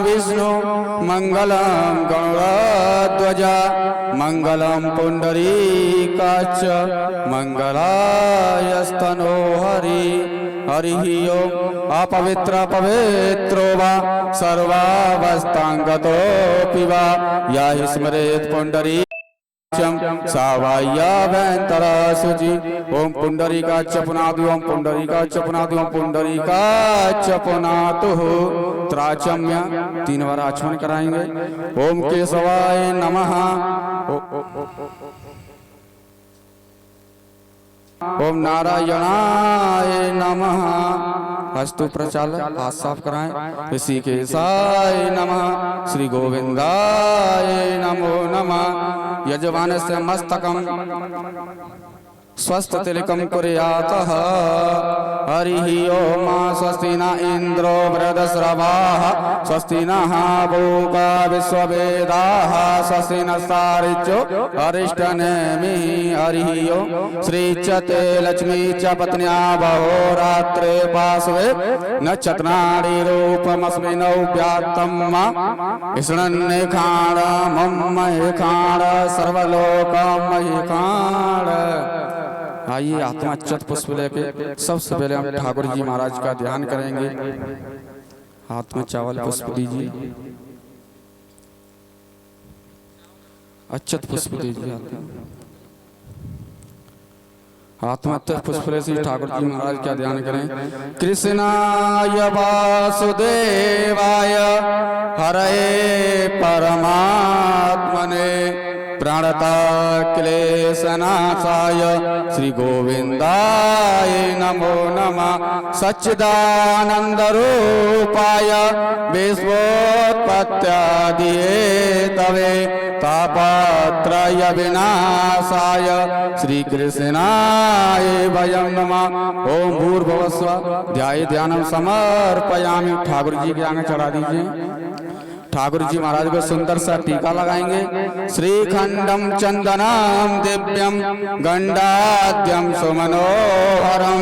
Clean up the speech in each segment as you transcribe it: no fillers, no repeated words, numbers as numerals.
विष्णु मंगलम गरुड़ध्वज मंगलम पुंडरीकाक्ष मंगलायस्तनो हरि हरि ओम। अपवित्र पवित्रो वा सर्वावस्थांगतोऽपि वा या स्मरेत् पुंडरी सावाय्याभ्यंतरा शुचि। ओम पुंडरीकाक्ष पुनातु ओम पुंडरीकाक्ष पुनातु ओम पुंडरीकाक्ष पुनातु। त्राचम्य 3 बार आचमन कराएंगे। ओम केशवाय नमः। ओम नारायणाय नमः। हस्तु प्रचालक हाथ साफ कराएं। ऋषिकेशाय नमः। श्री गोविंदाय नमो नमः। यजमानस्य मस्तकं स्वस्थ तिलकं कुर्यातः। हरिः ओम। स्वस्ति न इंद्रो वृद्धश्रवाः स्वस्ति नः पूषा विश्ववेदाः स्वस्ति नस्तार्क्ष्यो अरिष्टनेमिः। हरिः ओम। श्री च ते लक्ष्मी च पत्न्या बहुरात्रे पार्श्वे नक्षत्राणि रूपमस्मिन् व्यात्तं ईश्वरन्निखाण मम महिखाण सर्वलोकं महिखाण। आइए आत्मा अक्षत पुष्प लेके सबसे पहले हम ठाकुर जी महाराज का ध्यान करेंगे। हाथ में चावल पुष्प दीजिए, अक्षत पुष्प दीजिए। हाथ में अक्षत पुष्प से ठाकुर जी महाराज का ध्यान करें। कृष्णाय वासुदेवाय हरये परमात्मने प्रणता क्लेशनाशाय श्री गोविंदाय नमो नमः। सच्चिदानंद रूपाय विश्वोत्पत्त्यादिहेतवे तापत्रय विनाशाय श्री कृष्णाय वयं नमः। ओम भूर्भुवस्सुः। ध्यानं समर्पयामि। ठाकुर जी के आगे चढ़ा दीजिए। ठाकुर जी महाराज को सुंदर सा टीका लगाएंगे। श्रीखंडम चंदनम दिव्यम गंडाद्यम सुमनोहरम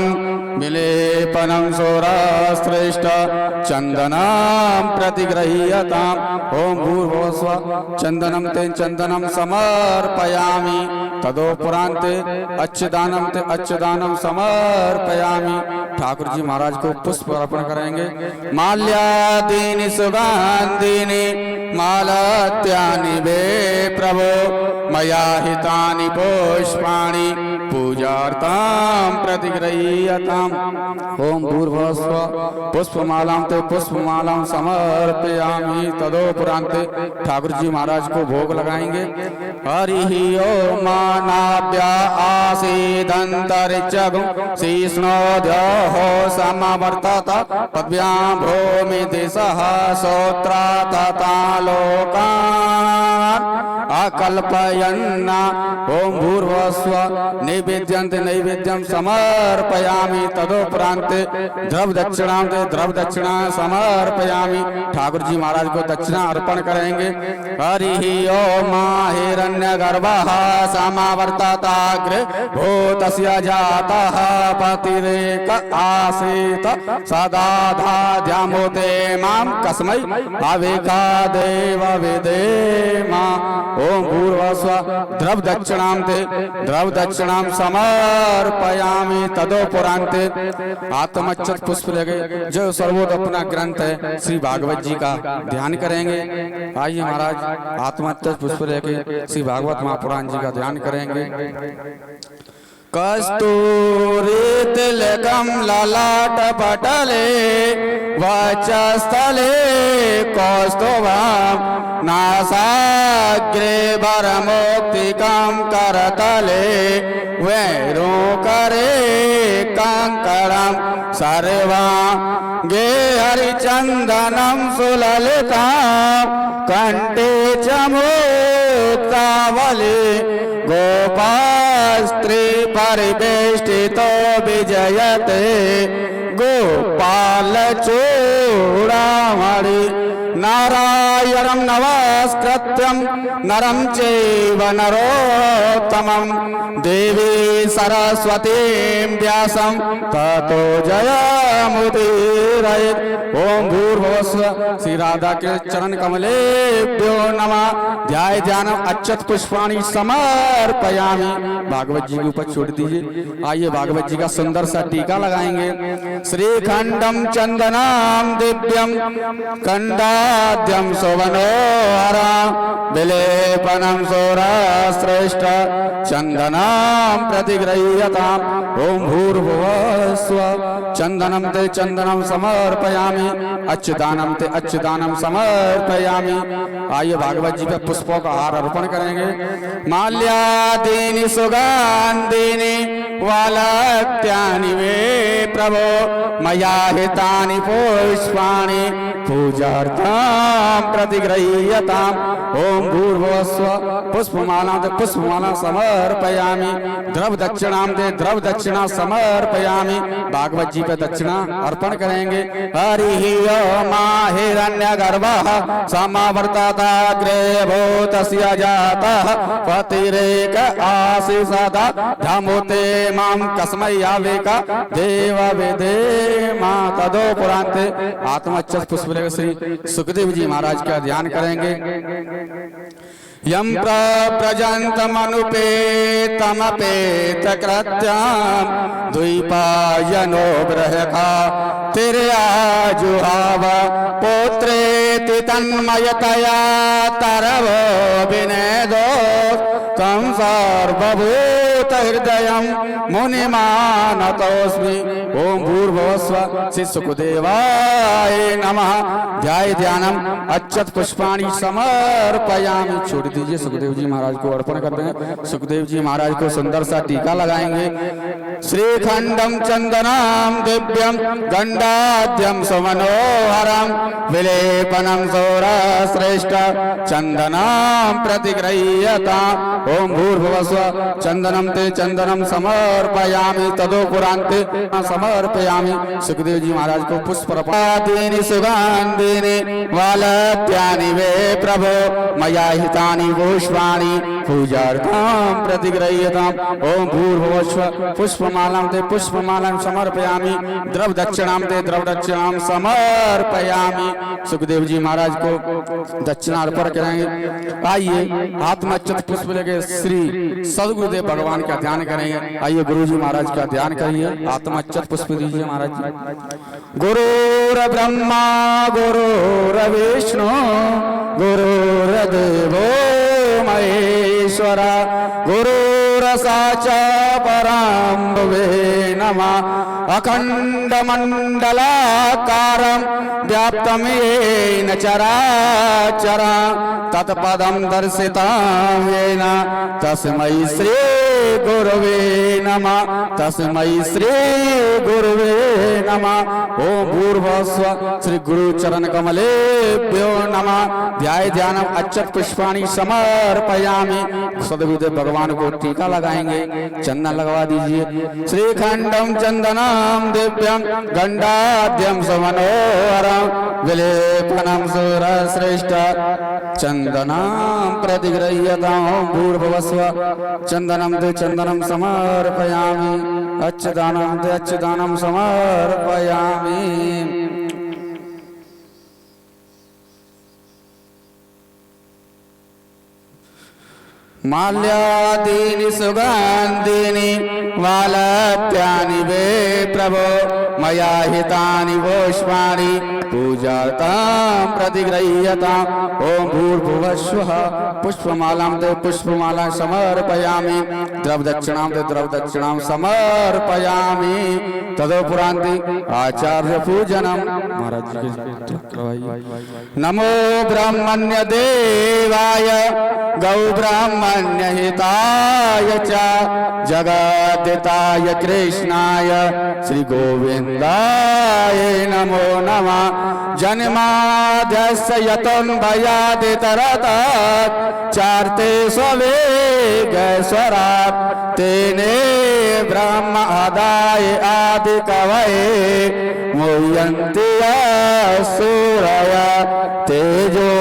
विलेपनम सौराश्रेष्ठ चंदनम प्रतिगृह्यताम। ओम भूर्भुवस्सुः। चंदनम ते चंदनम समर्पयामि। तदोपरांते अच्छदानम समर्पयामि। ठाकुर जी महाराज को पुष्प अर्पण करेंगे। माल्यादीनि सुगंधीनि मालत्यानि वे प्रभो मया हितानि पुष्पाणि पूजार्थं प्रतिगृह्यताम्। ओम भूर्भुवस्सुः। पुष्पमालां ते पुष्पमालां समर्पयामि। तदोपरांते ठाकुर जी महाराज को भोग लगाएंगे। हरिः ओम। नाभ्या आसीदन्तरिक्षगुं शीर्ष्णोऽध्योः समवर्तत पद्भ्यां भूमि दिशः श्रोत्रा तथा लोकान् अकल्पयन्। ओम भूर्भुवस्सुः। नैवेद्यं समर्पयामि। तदोपरांते द्रव दक्षिणा समर्पयामि। ठाकुर जी महाराज को दक्षिणा अर्पण करेंगे। हरिः ओम। हिरण्यगर्भः समावर्तताग्रे भूतस्य जातः पतिरेक आसीत सदा धाद्यामुते मां कस्मै अविका देव विदेमा। ओम भूर्भुवस्सुः। द्रव दक्षिणां समर्पयामि। तदोपरांते आत्मक्षत पुष्प लगे। जो सर्वोत्तम ग्रंथ है श्री भागवत जी का ध्यान करेंगे। आइए महाराज आत्मक्षत पुष्प लेके श्री भागवत महापुराण जी का ध्यान करेंगे। कस्तूरी तिलकम ललाट पटले वक्षस्थले कौस्तुभम् नासाग्रे वरमुक्तिकं करतले वैरोकरे कंकणं सर्वांगे हरिचन्दनं सुललितं कंठे च मुक्तावली गोपास्त्री परिवेष्टितो विजयते गोपाल चूड़ामणि नारायणं नमस्कृत्यं नरं चैव नरोत्तमं देवी सरस्वतीं व्यासं ततो जयमुदीरयेत्। ओम भूर्भुवस्व। श्री राधा के चरण कमलेभ्यो नमः। ध्याय ध्यान अक्षत पुष्पाणि समर्पयामि। भागवत जी के ऊपर छोड़ दीजिए। आइए भागवत जी का सुंदर सा टीका लगाएंगे। श्रीखंडम चंदनम दिव्यम कंडाद्यम शोभनोहरम विलेपनम सौराश्रेष्ठ चंदनम प्रतिगृह्यताम्। ओम भूर्भुवस्व। चंदनम ते चंदनम समर्पयामि अच्छदानम ते अच्छदानम समर्पयामि। आइए भागवत जी पे पुष्पों का हार अर्पण करेंगे। माल्यादीनि सुगंधीनि वालक्यानि वे प्रभो मया हितानि पुष्पाणि पूजार्थं प्रतिगृह्यताम्। ओम भूर्भुवस्व। पुष्पमालां ते पुष्पमालां समर्पयामि। द्रव दक्षिणां ते द्रव दक्षिणा समर्पयामि। भागवत जी पे दक्षिणा अर्पण करेंगे। हरिः ओम हिरण्यगर्भः समावर्तताग्रे भूतस्य जातः पतिरेक आशीषदा धमुते मां कस्मै यावेका देव वेदे मां तदो पुरांते। आत्मच्छ पुष्प लेकर श्री सुखदेव जी महाराज का ध्यान करेंगे। यम प्रजंतमनुपेतमपेत कृत्यं द्विपायनो बृहखा तिर्याजुहाव पुत्रेति तन्मयतया तरवो विनेदो तं सर्वभूत हृदयं मुनिमानतोऽस्मि। ओम भूर्भुवस्व। श्री सुखदेवाय नमः। ध्याय ध्यानम अक्षत पुष्पाणि समर्पयामि। छोड़ दीजिए। सुखदेव जी महाराज को अर्पण करते हैं। सुखदेव जी महाराज को सुंदर सा टीका लगाएंगे। श्रीखंडम चंदनम दिव्यम गंडाद्यम सुमनोहरम विलेपनम सौराश्रेष्ठ चंदनम प्रतिगृह्यताम्। ओम भूर्भुवस्व। चंदनम ते चंदनम समर्पयामि तदो पुरांते समर्पयामि। सुखदेव जी महाराज को पुष्प दीनि सुगंधीनि वालक्यानि वे प्रभो मया हितानि पुष्पाणि पूजार्थं प्रतिगृह्यताम्। ओम भूर्भुवस्व। पुष्पमालां ते पुष्पमालां समर्पयामि। द्रव दक्षिणां ते द्रव दक्षिणां समर्पयामि। सुखदेव जी महाराज को दक्षिणा अर्पण करेंगे। आइए आत्मच्युत पुष्प लेके श्री सदगुरुदेव भगवान का ध्यान करेंगे। आइए गुरु जी महाराज का ध्यान करिए। आत्मच्युत पुष्प दीजिए महाराज जी। गुरुर ब्रह्मा गुरुर्विष्णु गुरुर्देवो महेश्वरा गुरुरसाक्षात् परं भुवे नमः। अखण्डमण्डलाकारं व्याप्तं येन चराचरं तत्पदं दर्शितं येन तस्मै श्री गुरुवे नमः। तस्मै श्री गुरुवे नमः। ओम भूर्भुवस्व। श्री गुरु चरण कमलेभ्यो नमः। ध्याय ध्यानम अक्षत पुष्पाणि समर्पयामि। सदगुरुदेव भगवान को टीका लगाएंगे। चंदन लगवा दीजिए। श्रीखंडम चंदनम दिव्यम गंडाद्यम सुमनोहरम विलेपनम सुरश्रेष्ठ चंदनम प्रतिगृह्यताम्। भूर्भुवस्व। चंदनम ते चंदनम समर्पयामि। अच्छदानं ते अच्छदानं समर्पयामि। माल्यादीनि सुगंधीनि वालक्यानि वे प्रभो मया हितानि पुष्पाणि पूजार्थं प्रतिगृह्यताम्। ओम भूर्भुवस्वः। पुष्पमालां ते पुष्पमालां समर्पयामि। द्रव दक्षिणां ते द्रव दक्षिणां समर्पयामि। तदोपुरांति आचार्य पूजनम। महाराज जी नमो ब्राह्मण्य देवाय गौ ब्राह्मण्य हिताय च जगद्दिताय कृष्णाय श्री गोविंदाय नमो नमः। जन्माद्यस्य यतोऽन्वयादितरतः चार्ते स्वेगैश्वरात् तेने ब्रह्म आदाय आदि ब्रह्मादि कवये मुह्यन्ति सूरय तेजो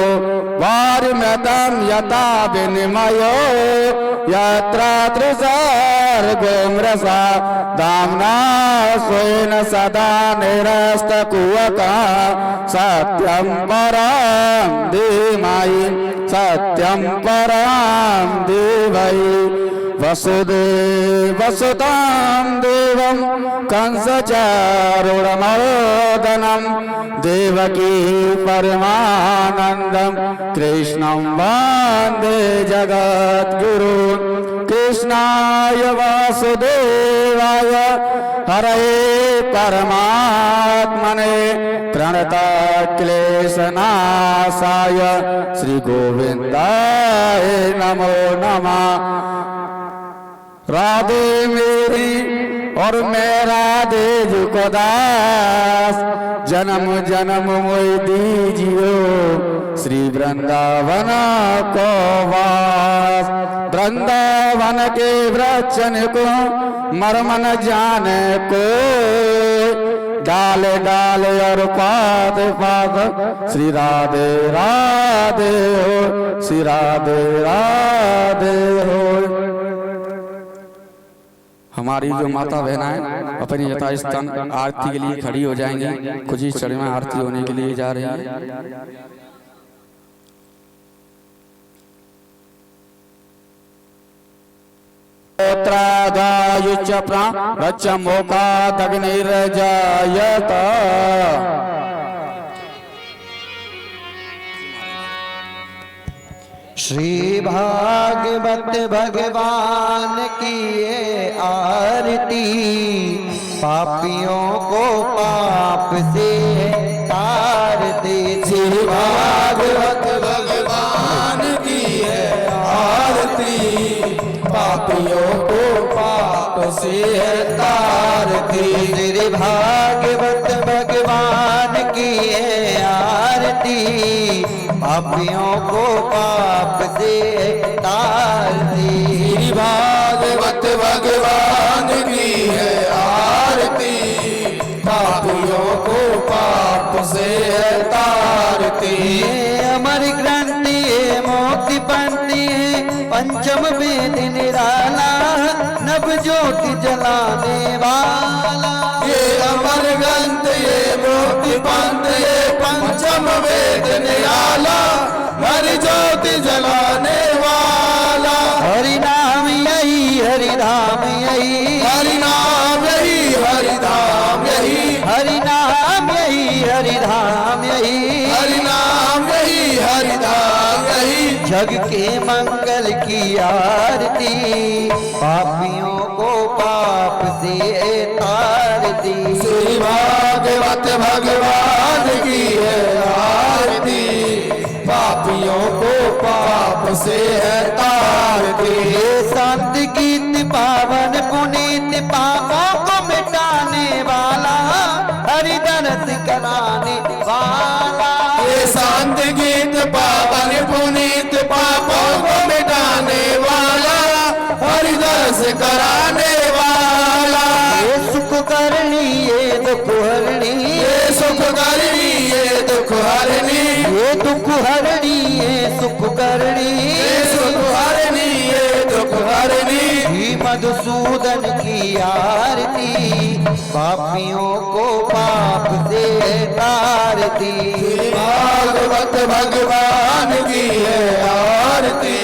वारिमृतं यथा विनिमयो यत्र त्रिसर्गो मृषा धाम्ना स्वेन सदा निरस्तकुहकः सत्यं परं धीमहि सत्यं परं धीमहि वसुदेवसुतं देवं कंसचारूढमर्दनं देवकी परमानन्दं कृष्णं वन्दे जगद्गुरुं कृष्णाय वासुदेवाय हरये परमात्मने प्रणतक्लेशनाशाय श्रीगोविन्दाय नमो नमः। राधे मेरी और मैं राधे को दास जन्म जन्म मोहि दीजियो श्री वृंदावन को वास। वृंदावन के वृक्षन को मर्म न जाने को डाले डाले और पात पात श्री राधे राधे हो श्री राधे राधे हो। हमारी जो माता बहनाएं अपनी यथास्थान आरती के लिए खड़ी हो जाएंगी। कुछ ही क्षण में आरती होने के लिए जा रही है। त्रादायुच प्राणच मोकादग्निर्जायत श्री भागवत भगवान की ये आरती पापियों को पाप से तार दे। श्री भागवत भगवान की ये आरती पापियों को पाप से तार दे। श्री भागवत भगवान की ये आरती पापियों को पाप से तार दे। श्री भागवत भगवान की है आरती पापियों को पाप से तारती। अमर ग्रंथि मोक्ति पंथी पंचम वेद निराला नभ ज्योति जलाने वाला। ये अमर ग्रंथ ये मोक्ति पंथ ये पंचम वेद निराला हर ज्योति जलाने वाला। हरि नाम यही हरि धाम यही हरि नाम यही हरि धाम यही हरि नाम यही हरि धाम यही हरि नाम यही हरि धाम यही। जग के मंगल की आरती पापियों को पाप से तारती। श्री भागवत भगवान की है आरती पापियों को पाप से है तारती। ये संत गीत पावन पुनीत पापों को मिटाने वाला हरि दरस कराने वाला। ये शांत गीत पावन पुनीत पापों को मिटाने वाला हरि दर्श कराने वाला। ये सुख करनी ये दुख हरणी ये सुख करनी ये दुख हरनी ये दुख हरणी ये सुख करनी ये सुख हरनी ये दुख हरनी। ही मधुसूदन की आरती पापियों को पाप से तारती। श्री भागवत भगवान की है आरती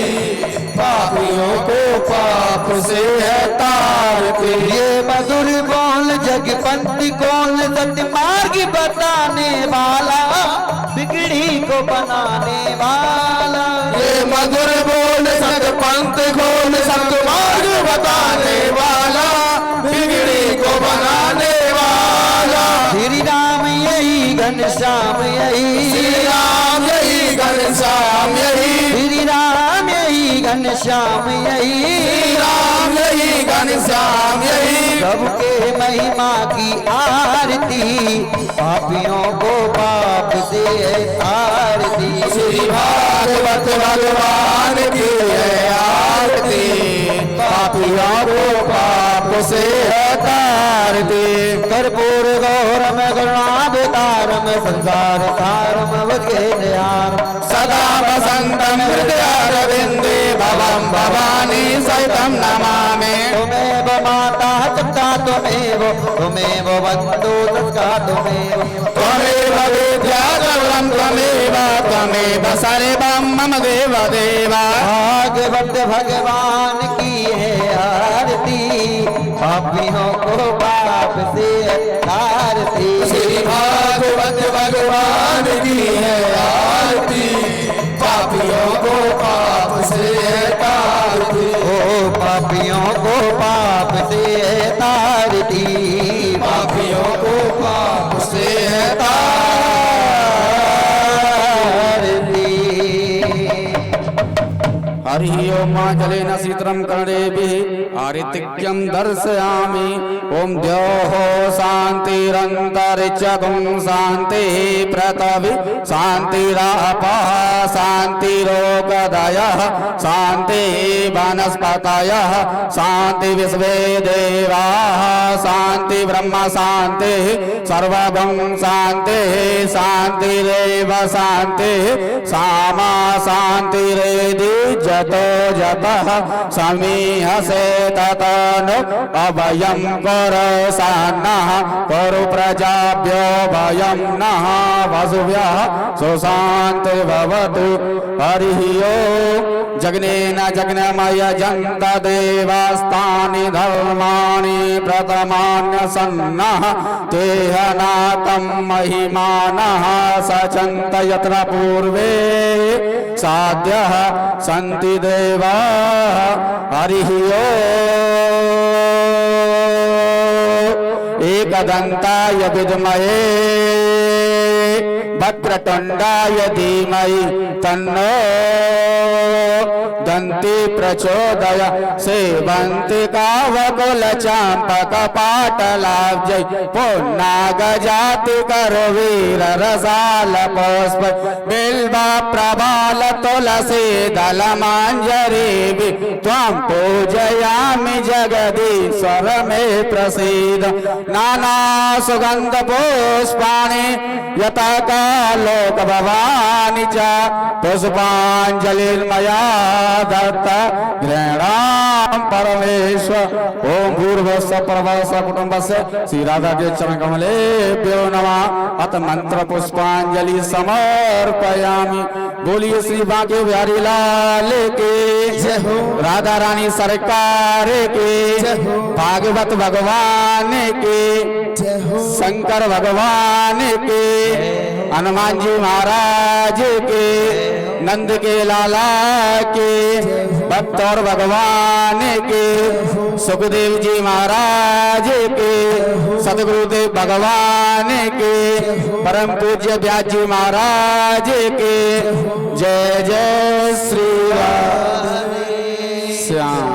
पापियों को पाप से है तारती। ये मधुर बोल जगपंथी कौन सत्य मार्ग बताने वाला बिगड़ी को बनाने वाला। ये मधुर बोल सतपंथ खोल सतमार्ग बताने वाला बिगड़ी को बनाने वाला। श्री राम यही घनश्याम यही श्री राम यही घनश्याम यही श्री राम यही घनश्याम यही श्री राम यही घनश्याम यही। सबके महिमा की आरती पापियों को पाप से तारती। श्री भागवत भगवान की है आरती पापियों को पाप से है तारती। संसार सारम अवगे नयार सदा वसन्तं हृदयारविन्दे भवं भवानी सहितं नमामि त्वमेव माता चक्का त्वमेव बन्धु तस्का त्वमेव विद्या सर्वं त्वमेव सर्वं मम देव देव भागवत भगवान की है आरती पापियों को पाप से तारती श्री भागवत भगवान की है आरती पापियों को पाप से तारती ओ पापियों को पाप से तारती पापियों को पाप से हरि ओम जलेन शीतलं कर्णेभिः आरित्यं दर्शयामि ओम द्योः शान्तिरन्तरिक्षगुं शान्तिः पृथिवी शान्तिरापः शान्तिरोगदयः शान्तिः वनस्पतयः शान्ति विश्वे देवाः शान्ति ब्रह्म शान्तिः सर्वगुं शान्तिः शान्तिरेव शान्तिः सामा शान्तिरेधि जतो जतः समीहसे ततनु अभयं करसानः करु प्रजाभ्यो भयं नः वसुभ्यः सुशान्तिर्भवतु हरिः ओम् जग्नेन जग्नमय जन्त देवास्तानि धर्माणि प्रथमान्यसन्नः तेहनातं महिमानः सचन्त यत्र पूर्वे साध्यः सन्ति देवाः हरिः ओम् एकदन्ताय विद्महे वक्रतुण्डाय धीमहि तन्नो दन्ति प्रचोदयात् सेवन्ति कावकुलचाम्पकपाटलाब्जै पुन्नागजाति करवीररसालपुष्प बिल्वा प्रबाल तुलसी दलमाञ्जरीभिः त्वां पूजयामि जगदीश्वर मे प्रसीद नाना सुगन्ध पुष्पाणि यथा कालोक भवानि च पुष्पाञ्जलिर्मया दत्त गृह्णामि परमेश्वर ओम भूर्भुवस्सुः प्रभवस्सुः कुटुम्बस्य श्री राधा के चरण कमलेभ्यो नमः अथ मंत्र पुष्पांजलि समर्पयामि बोलिए श्री बांके बिहारी लाल के जय हो राधा रानी सरकार के जय हो भागवत भगवान के जय हो शंकर भगवान के हनुमान जी महाराज के नंद के लाला के भक्त और भगवान के सुखदेव जी महाराज के सदगुरुदेव भगवान के परम पूज्य व्यास जी महाराज के जय जय श्री राम श्याम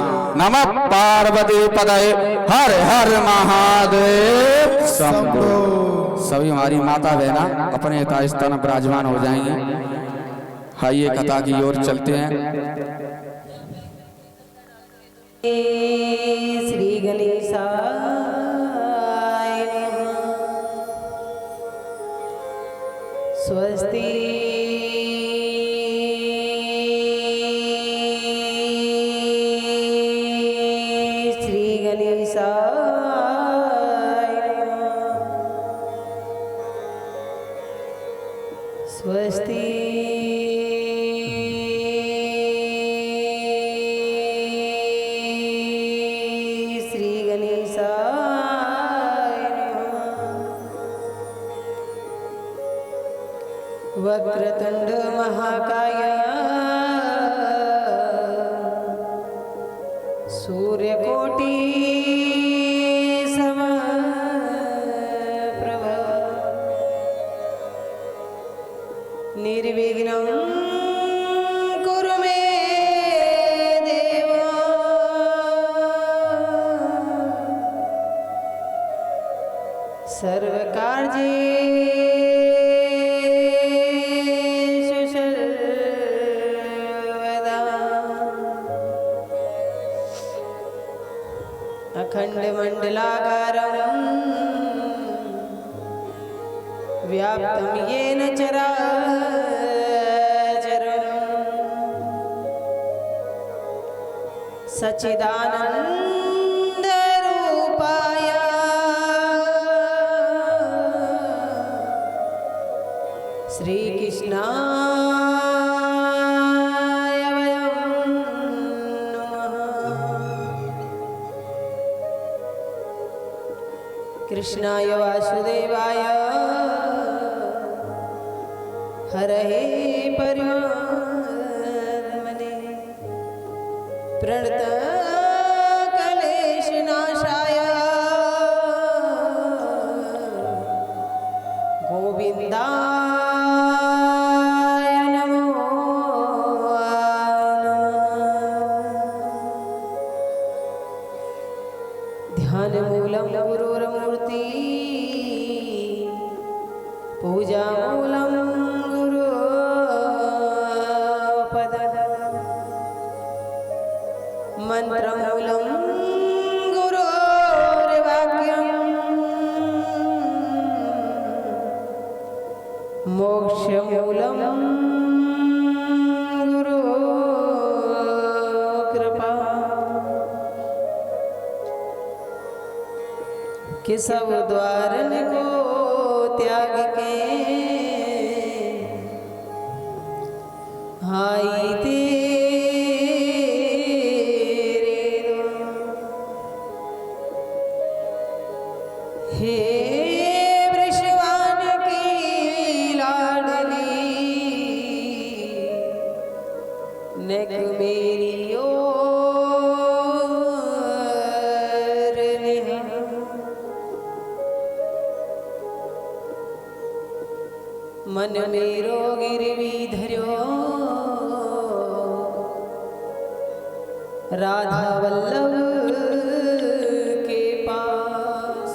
नमः पार्वती पदये हर हर महादेव शंभो। सभी हमारी माता बहना अपने यथास्थान विराजमान हो जाएंगे। आइए कथा की ओर चलते हैं। श्री गणेशाय नमः। स्वस्ति श्री गणेशाय नमः। स्वस्ति श्री गणेशाय नमः। वक्रतुंड महाकाय सूर्यकोटि समप्रभ निर्विघ्नं कुरु मे देव। सर्वकार्येषु सर्वदा अखंडमंडलाकारं व्याप्तं व्याप्तं येन चराचरम् सच्चिदानन्दरूपाय श्रीकृष्णाय वयं नमः। कृष्णाय वासुदेवाय हरये परमात्मने प्रणतक्लेशनाशाय गोविन्दाय नमो ध्यानमूलं गुरुर्मूर्ति पूजामूलं गुरुपद मन्त्रमूलं गुरोर्वाक्यम् मोक्षमूलं गुरुकृपा कि सब द्वारन को त्याग के आई तेरे हे वृषवान की लाडली नेक मेरी ओर निहा मन मेरो गिरवी धर्यो राधा वल्लभ के पास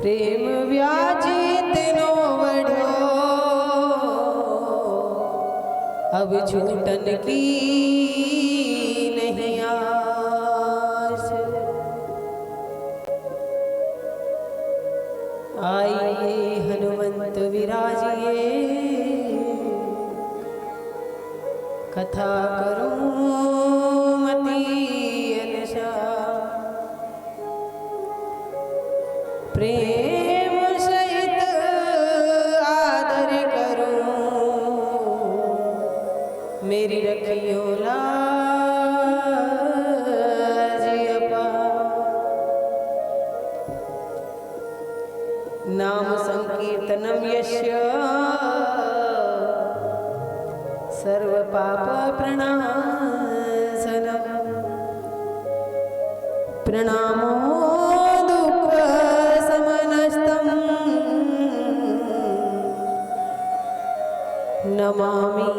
प्रेम व्याजित नो बढ़ो अब छूटन की नहीं आस। आइए हनुमंत विराजिए कथा करूं मति अलसा प्रेम सहित आदर करूं मेरी रखियो लाज अपा। नाम संकीर्तनम यस्य सर्व पाप प्रणाशनम प्रणामो दुःख समनस्तम नमामि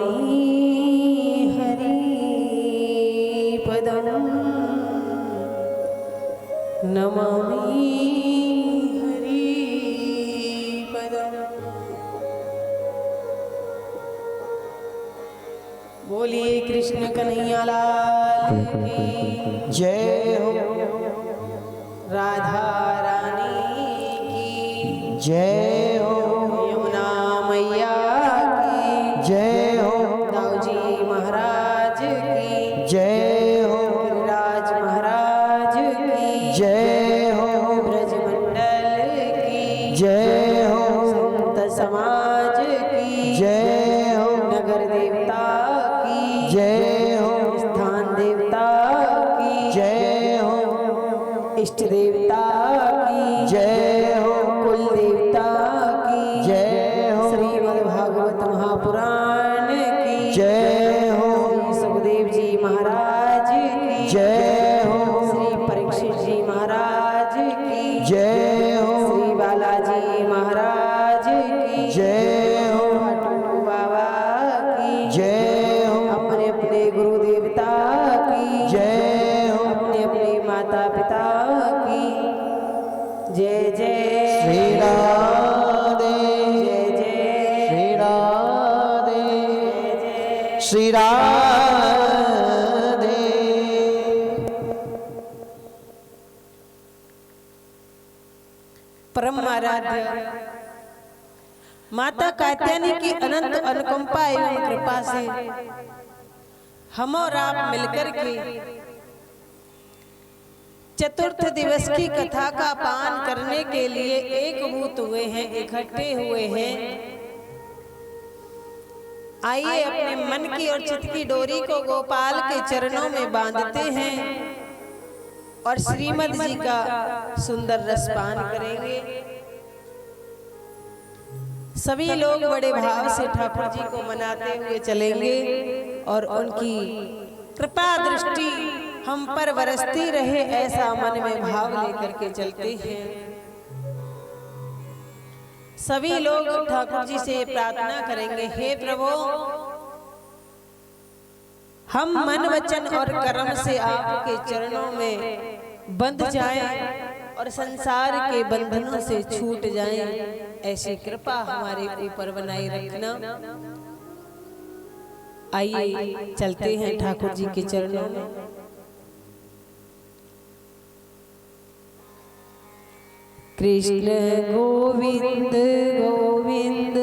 हरिपदं नमामि हरिपदं। बोलिए कृष्ण कन्हैया लाल की जय हो राधा रानी की जय हो यमुना मैया की जय हो दाऊजी महाराज की जय हो राज महाराज की जय हो ब्रजमंडल की जय हो संत समाज की जय हो नगर देवता की जय हो स्थान देवता की जय हो इष्ट देवता की जय हो कुल देवता की जय हो श्रीमद् भागवत महापुराण की जय हो श्री सुखदेव जी महाराज की जय हो श्री परीक्षित जी महाराज की जय हो श्री बालाजी महाराज की जय हो खाटू बाबा की जय हो अपने अपने गुरु देवता की जय हो अपने अपने माता पिता की जय जय श्री राधे जय जय श्री राधे जय श्री राधे। परम आराध्य माता कात्यायनी की अनंत अनुकंपा एवं कृपा से हम और आप मिलकर के चतुर्थ दिवस की कथा का पान करने के लिए एकभूत हुए हैं, इकट्ठे हुए हैं। आइए अपने मन की और चित्त की डोरी को गोपाल के चरणों में बांधते हैं और श्रीमद जी का सुंदर रसपान करेंगे। सभी लोग बड़े भाव से ठाकुर जी को मनाते हुए चलेंगे और उनकी कृपा दृष्टि हम पर बरसती रहे, ऐसा मन में भाव लेकर के चलते हैं। सभी लोग ठाकुर जी से प्रार्थना करेंगे, हे प्रभु, हम मन वचन और कर्म से आपके चरणों में बंध जाएं और संसार के बंधनों से छूट जाएं, ऐसी कृपा हमारे ऊपर बनाए रखना। आइए चलते हैं ठाकुर जी के चरणों में। कृष्ण गोविंद गोविंद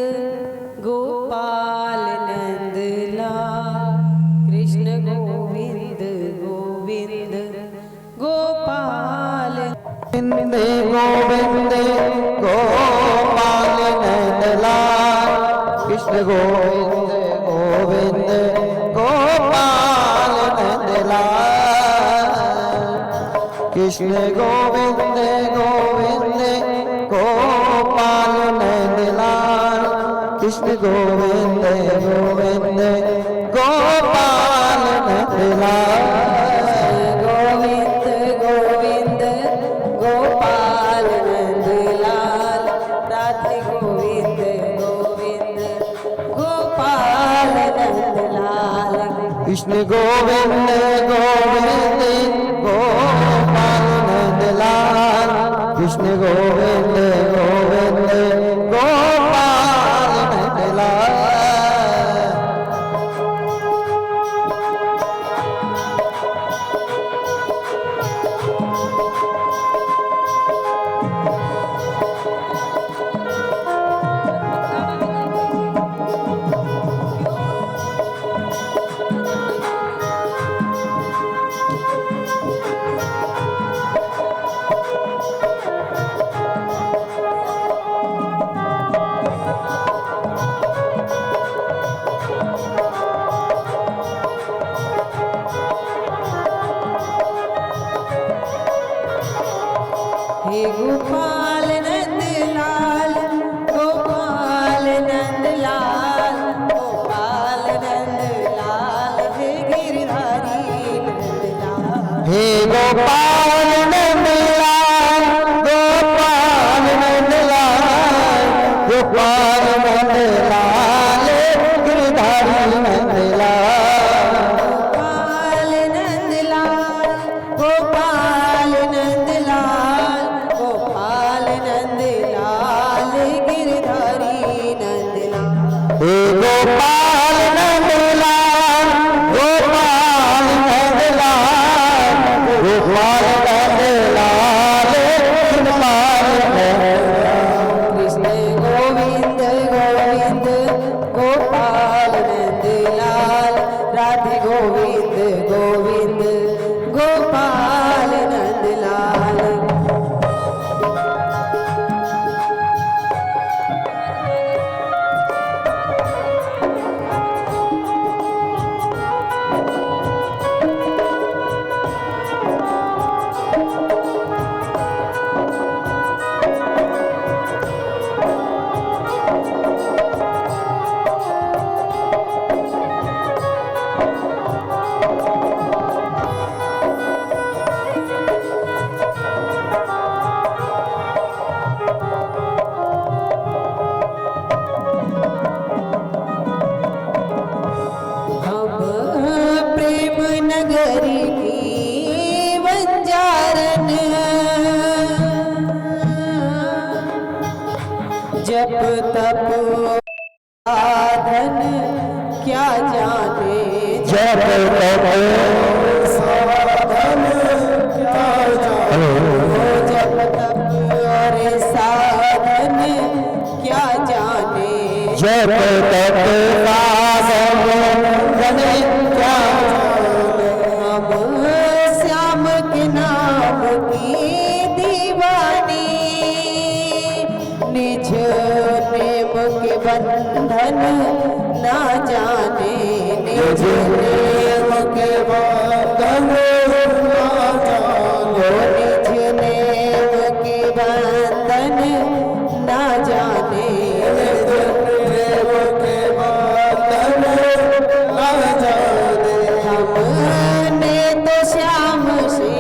गोपाल नंद लाल, कृष्ण गोविंद गोविंद गोपाल गोविंद गोविंद गोपाल नंदलाल, कृष्ण गोविंद गोविंद गोपाल नंदलाल, कृष्ण गोविंद गोविंद गोपाल नंदलाल, कृष्ण गोविंद गोविंद गोपाल नंदलाल, गोविंद गोविंद गोपाल नंदलाल, राधे गोविंद गोविंद गोपाल नंदलाल, कृष्ण गोविंद गोविंद गोपाल नंदलाल, कृष्ण गोविंद गोविंद गोपाल नंदलाल। हे गोपाल नंदलाल, गोपाल नंदलाल, गोपाल नंदलाल, हे गिरधारी नंदलाल, हे गोपाल नंदलाल, गोपाल नंदलाल, गोपाल नंदलाल, गिरधारी नंदलाल, गोपाल नंदलाल, गोपाल नंदलाल, गोपाल नंदलाल, गिरधारी नंदलाल, हे गोपाल नंदलाल, गोपाल नंदलाल, गोपाल नंदलाल, कृपाल नंदलाल, कृष्ण गोविंद गोविंद गोपाल नंदलाल, राधे गोविंद गोविंद गोपाल नंदलाल, हम प्रेम नगरी की बंजारन, जप तप साधन क्या जाने, जप तप साधन क्या जाने, जप तप और साधन क्या जाने। जप तप साधन क्या अब श्याम के नाम की दीवानी, निज प्रेम के बंधन ना जाने। निज प्रेम के बंधन ना जाने। निज प्रेम के बंधन ना जाने। हमने तो श्याम से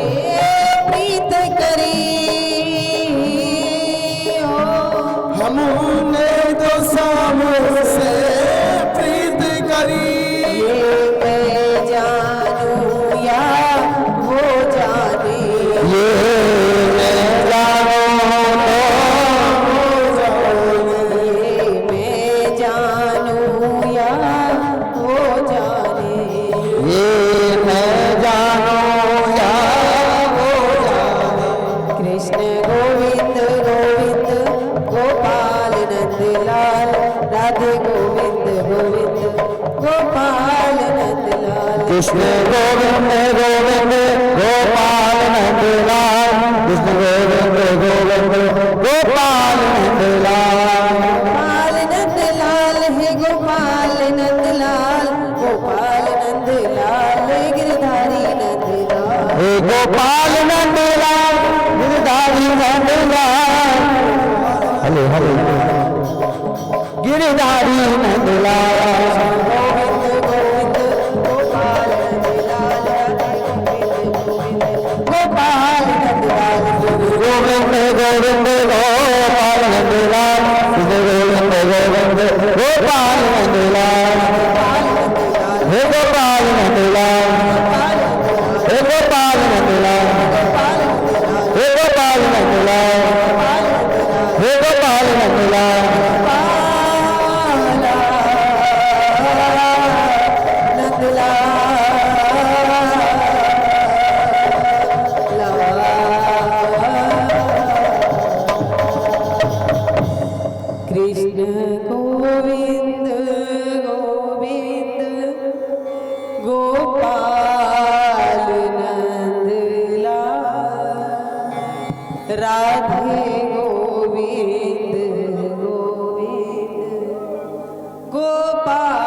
प्रीत करी हो। हमने तो श्याम से प्रीत करी। ये मैं जानूं या वो जाने। ये मैं जानूं ये मैं जानूं या वो जाने। ये मैं जानूं या वो जाने। कृष्ण गोविंद गोविंद गोपाल नंदलाल, राधे गोविंद गोविंद गोपाल नंदलाल। कृष्ण गोविंद गोविंद गोपाल नंदलाल। कृष्ण गोविंद गोविंद गोपाल नंदलाल। गोपाल नंदलाल है गोपाल नंदलाल, गोपाल नंदलाल गिरधारी नंदलाल। हे गोपाल नंदलाल गिरधारी नंदलाल। हले हले गिरधारी नंदलाल। गोविंद गोविंद गोपाल नंदलाल, गोपाल नंदलाल। गोविंद गोविंद गोपाल नंदलाल। गोविंद गोविंद गोपाल नंदलाल। हे गोपाल नंदलाल। हे गोपाल नंदलाल। हे गोपाल नंदलाल। हे गोपाल नंदलाल। कृष्ण गोविंद गोविंद गोपाल नंदलाल, राधे गोविंद गोविंद गोपाल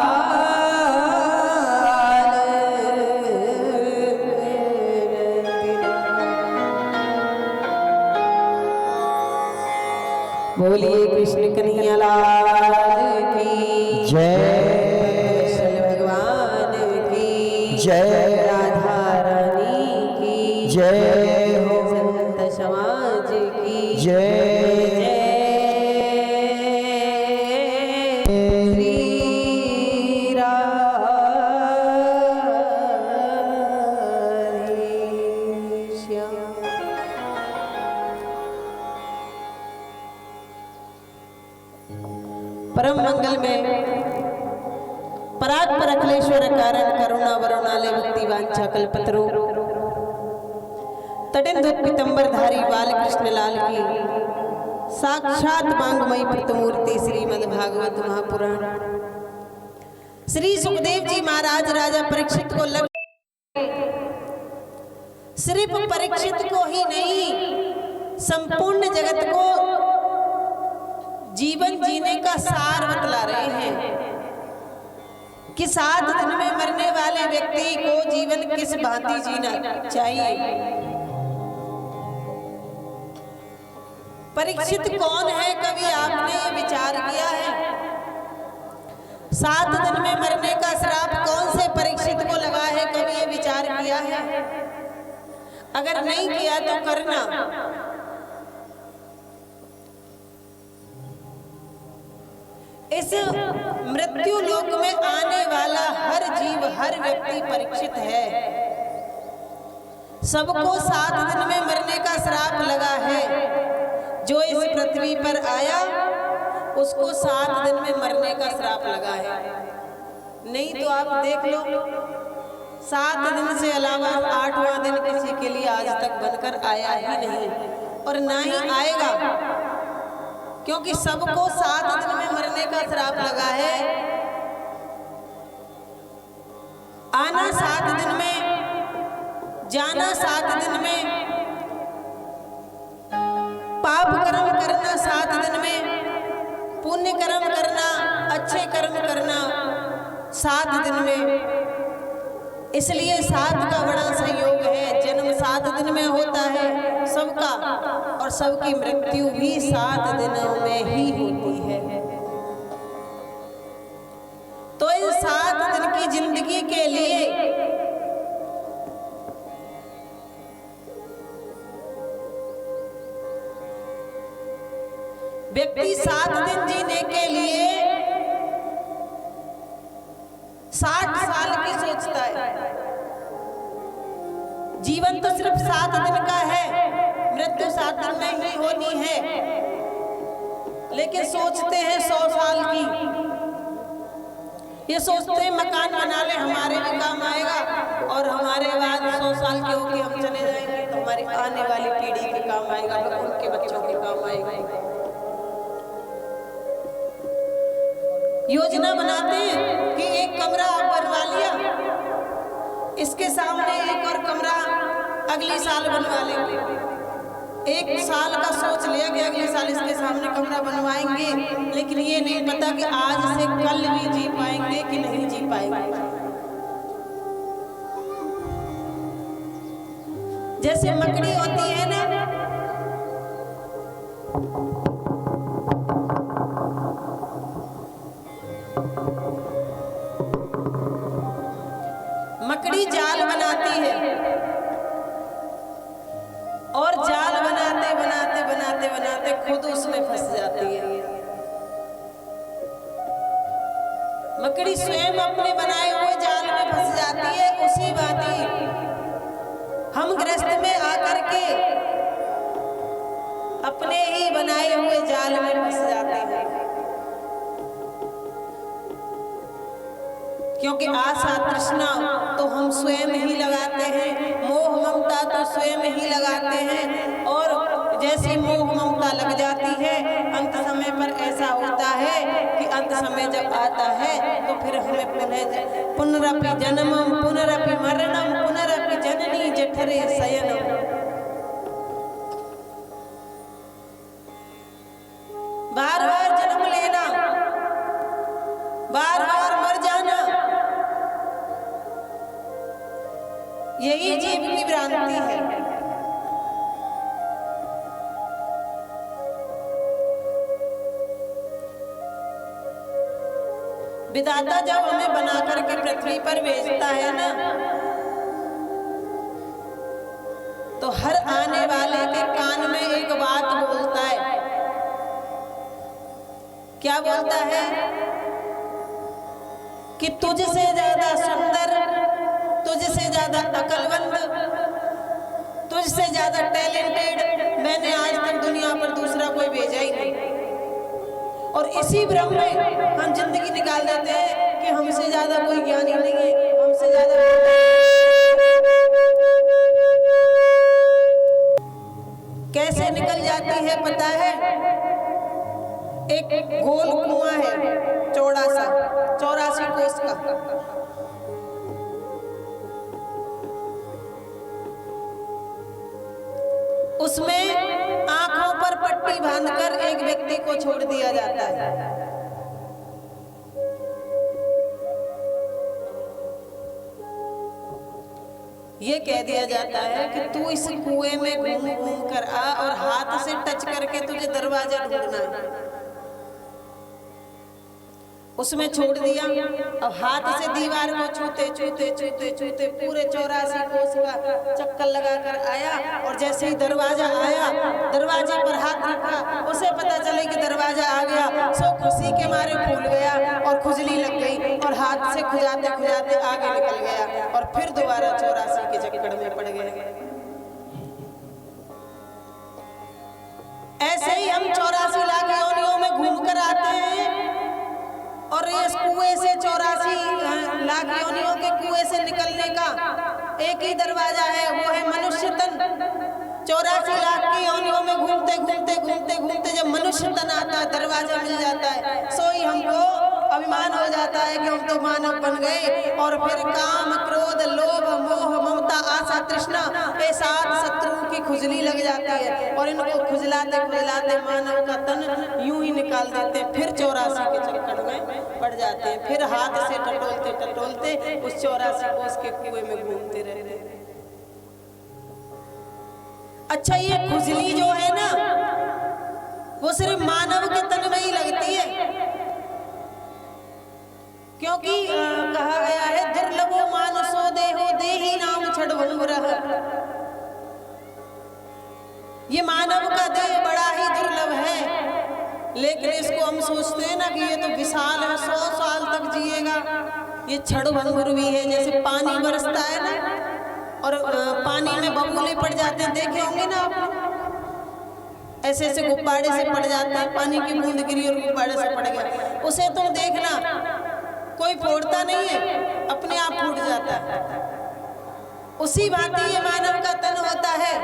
नंदलाल। बोलिए कृष्ण कन्हैया लाल की जय। कृष्ण भगवान की जय। राधा रानी की जय हो। संत समाज की जय। श्री राधे श्याम। परम मंगल में पराग पर अखिलेश्वर कारण करुणा वरुणालय भक्ति वांछा कल्पतरु तटिंदुत पीतंबर धारी बाल कृष्ण लाल की साक्षात मांगमयी प्रतिमूर्ति श्रीमद् भागवत महापुराण श्री सुखदेव जी महाराज राजा परीक्षित को लग सिर्फ परीक्षित को ही नहीं संपूर्ण जगत को जीवन जीने का सार बतला रहे हैं कि 7 दिन में मरने वाले व्यक्ति को जीवन किस भांति जीना चाहिए। परीक्षित कौन है, कभी आपने ये विचार किया है? 7 दिन में मरने का श्राप कौन से परीक्षित को लगा है, कभी ये विचार किया है? अगर नहीं किया तो करना। इस मृत्यु लोक में आने वाला हर जीव, हर व्यक्ति परीक्षित है। सबको 7 दिन में मरने का श्राप लगा है। जो इस पृथ्वी पर आया उसको 7 दिन में मरने का श्राप लगा है। नहीं तो आप देख लो, 7 दिन से अलावा 8वां दिन किसी के लिए आज तक बनकर आया ही नहीं और ना ही आएगा। क्योंकि सबको 7 दिन में मरने का श्राप लगा है। आना 7 दिन में, जाना 7 दिन में, पाप कर्म करना 7 दिन में, पुण्य कर्म करना, अच्छे कर्म करना 7 दिन में। इसलिए 7 का बड़ा संयोग है। जन्म 7 दिन में होता है सबका, और सबकी मृत्यु भी 7 दिनों में ही होती है। तो इन 7 दिन की जिंदगी के लिए व्यक्ति 7 दिन जीने के लिए 60 साल की सोचता है। जीवन तो सिर्फ 7 दिन का है, मृत्यु 7 दिन में ही होनी है, लेकिन सोचते हैं 100 साल की। ये सोचते हैं मकान बना ले, हमारे भी काम आएगा, और हमारे बाद 100 साल के होके हम चले जाएंगे तो हमारी आने वाली पीढ़ी के काम आएगा, उनके बच्चों के काम आएगा। योजना बनाते हैं कि एक कमरा बनवा लिया, इसके सामने एक और कमरा अगली साल बनवा लेंगे। 1 साल का सोच लिया कि अगले साल इसके सामने कमरा बनवाएंगे, लेकिन ये नहीं पता कि आज से कल भी जी पाएंगे कि नहीं जी पाएंगे। जैसे मकड़ी होती है ना, मकड़ी जाल बनाती है और जाल बनाते बनाते बनाते बनाते खुद उसमें फंस जाती है। मकड़ी स्वयं अपने बनाए हुए जाल में फंस जाती है। उसी भांति हम गृहस्थ में आकर के अपने ही बनाए हुए जाल में फंस जाते हैं, क्योंकि आशा तृष्णा तो हम स्वयं ही लगाते हैं, मोह ममता तो स्वयं ही लगाते हैं। और जैसी मोह ममता लग जाती है, अंत समय पर ऐसा होता है कि अंत समय जब आता है तो फिर हमें पुनरपि जन्मम पुनरपि मरणम पुनरपि जननी जठरे शयनम। बार बार जन्म लेना, बार बार मर जाना, यही जीव की भ्रांति है। विधाता जब हमें बना करके पृथ्वी पर भेजता है ना, तो हर आने वाले के कान में एक बात बोलता है। क्या बोलता है? कि तुझसे ज्यादा सुंदर, तुझसे ज्यादा अकलमंद, तुझसे ज्यादा टैलेंटेड मैंने आज तक दुनिया पर दूसरा कोई भेजा ही नहीं। और इसी भ्रम में हम जिंदगी निकाल देते हैं कि हमसे ज्यादा कोई ज्ञानी नहीं है, हमसे ज्यादा। कैसे निकल जाती है पता है? एक गोल कुआं है चौड़ा सा, 84 कोस का। उसमें आंखों पर पट्टी बांधकर एक व्यक्ति को छोड़ दिया जाता है। ये कह दिया जाता है कि तू इस कुएं में घूम घूम कर आ और हाथ से टच करके तुझे दरवाजा ढूंढना है। उसमें छोड़ दिया। अब हाथ से दीवार को छूते छूते छूते छूते पूरे 84 कोस का चक्कर लगाकर आया, और जैसे ही दरवाजा आया, दरवाजे पर हाथ रखा, उसे पता चले कि दरवाजा आ गया। सो खुशी के मारे फूल गया और खुजली लग गई, और हाथ से खुजाते खुजाते आगे निकल गया, और फिर दोबारा 84 के चक्कर में पड़ गए। ऐसे ही हम 84 लाख योनियों में घूम कर आते हैं, और इस कुएं से 84 लाख योनियों के कुएं से निकलने का एक ही दरवाजा है, वो है मनुष्य तन। 84 लाख की योनियों में घूमते घूमते घूमते घूमते जब मनुष्य तन आता है, दरवाजा मिल जाता है, सोई हमको अभिमान हो जाता है कि हम तो मानव बन गए। और फिर काम, क्रोध, लोभ, मोह, ममता, आशा, तृष्णा के साथ शत्रुओं की खुजली लग जाती है और इनको खुजलाते खुजलाते मानव का तन यूं ही निकाल देते हैं। फिर 84 के चक्कर में पड़ जाते हैं, फिर हाथ से टटोलते टटोलते उस 84 को उसके कुएं में घूमते रहते हैं। अच्छा, ये खुजली जो है ना, वो सिर्फ मानव के तन में ही लगती है, क्योंकि कहा गया है दुर्लभो मानसो देहो देही नाम छड़भंगुरः। ये मानव का देह बड़ा ही दुर्लभ है, लेकिन इसको हम सोचते हैं ना कि ये तो विशाल है, 100 साल तक जिएगा। ये छड़भंगुर भी है। जैसे पानी बरसता है ना और पानी में बबूले पड़ जाते हैं, देखे होंगे ना आप, ऐसे ऐसे गुब्बारे से पड़ जाते हैं, पानी की बूंद गिरी और गुब्बारे से पड़ गया। उसे तुम देखना, कोई फोड़ता नहीं है, अपने आप फूट जाता है। उसी भांति ये मानव का तन होता है,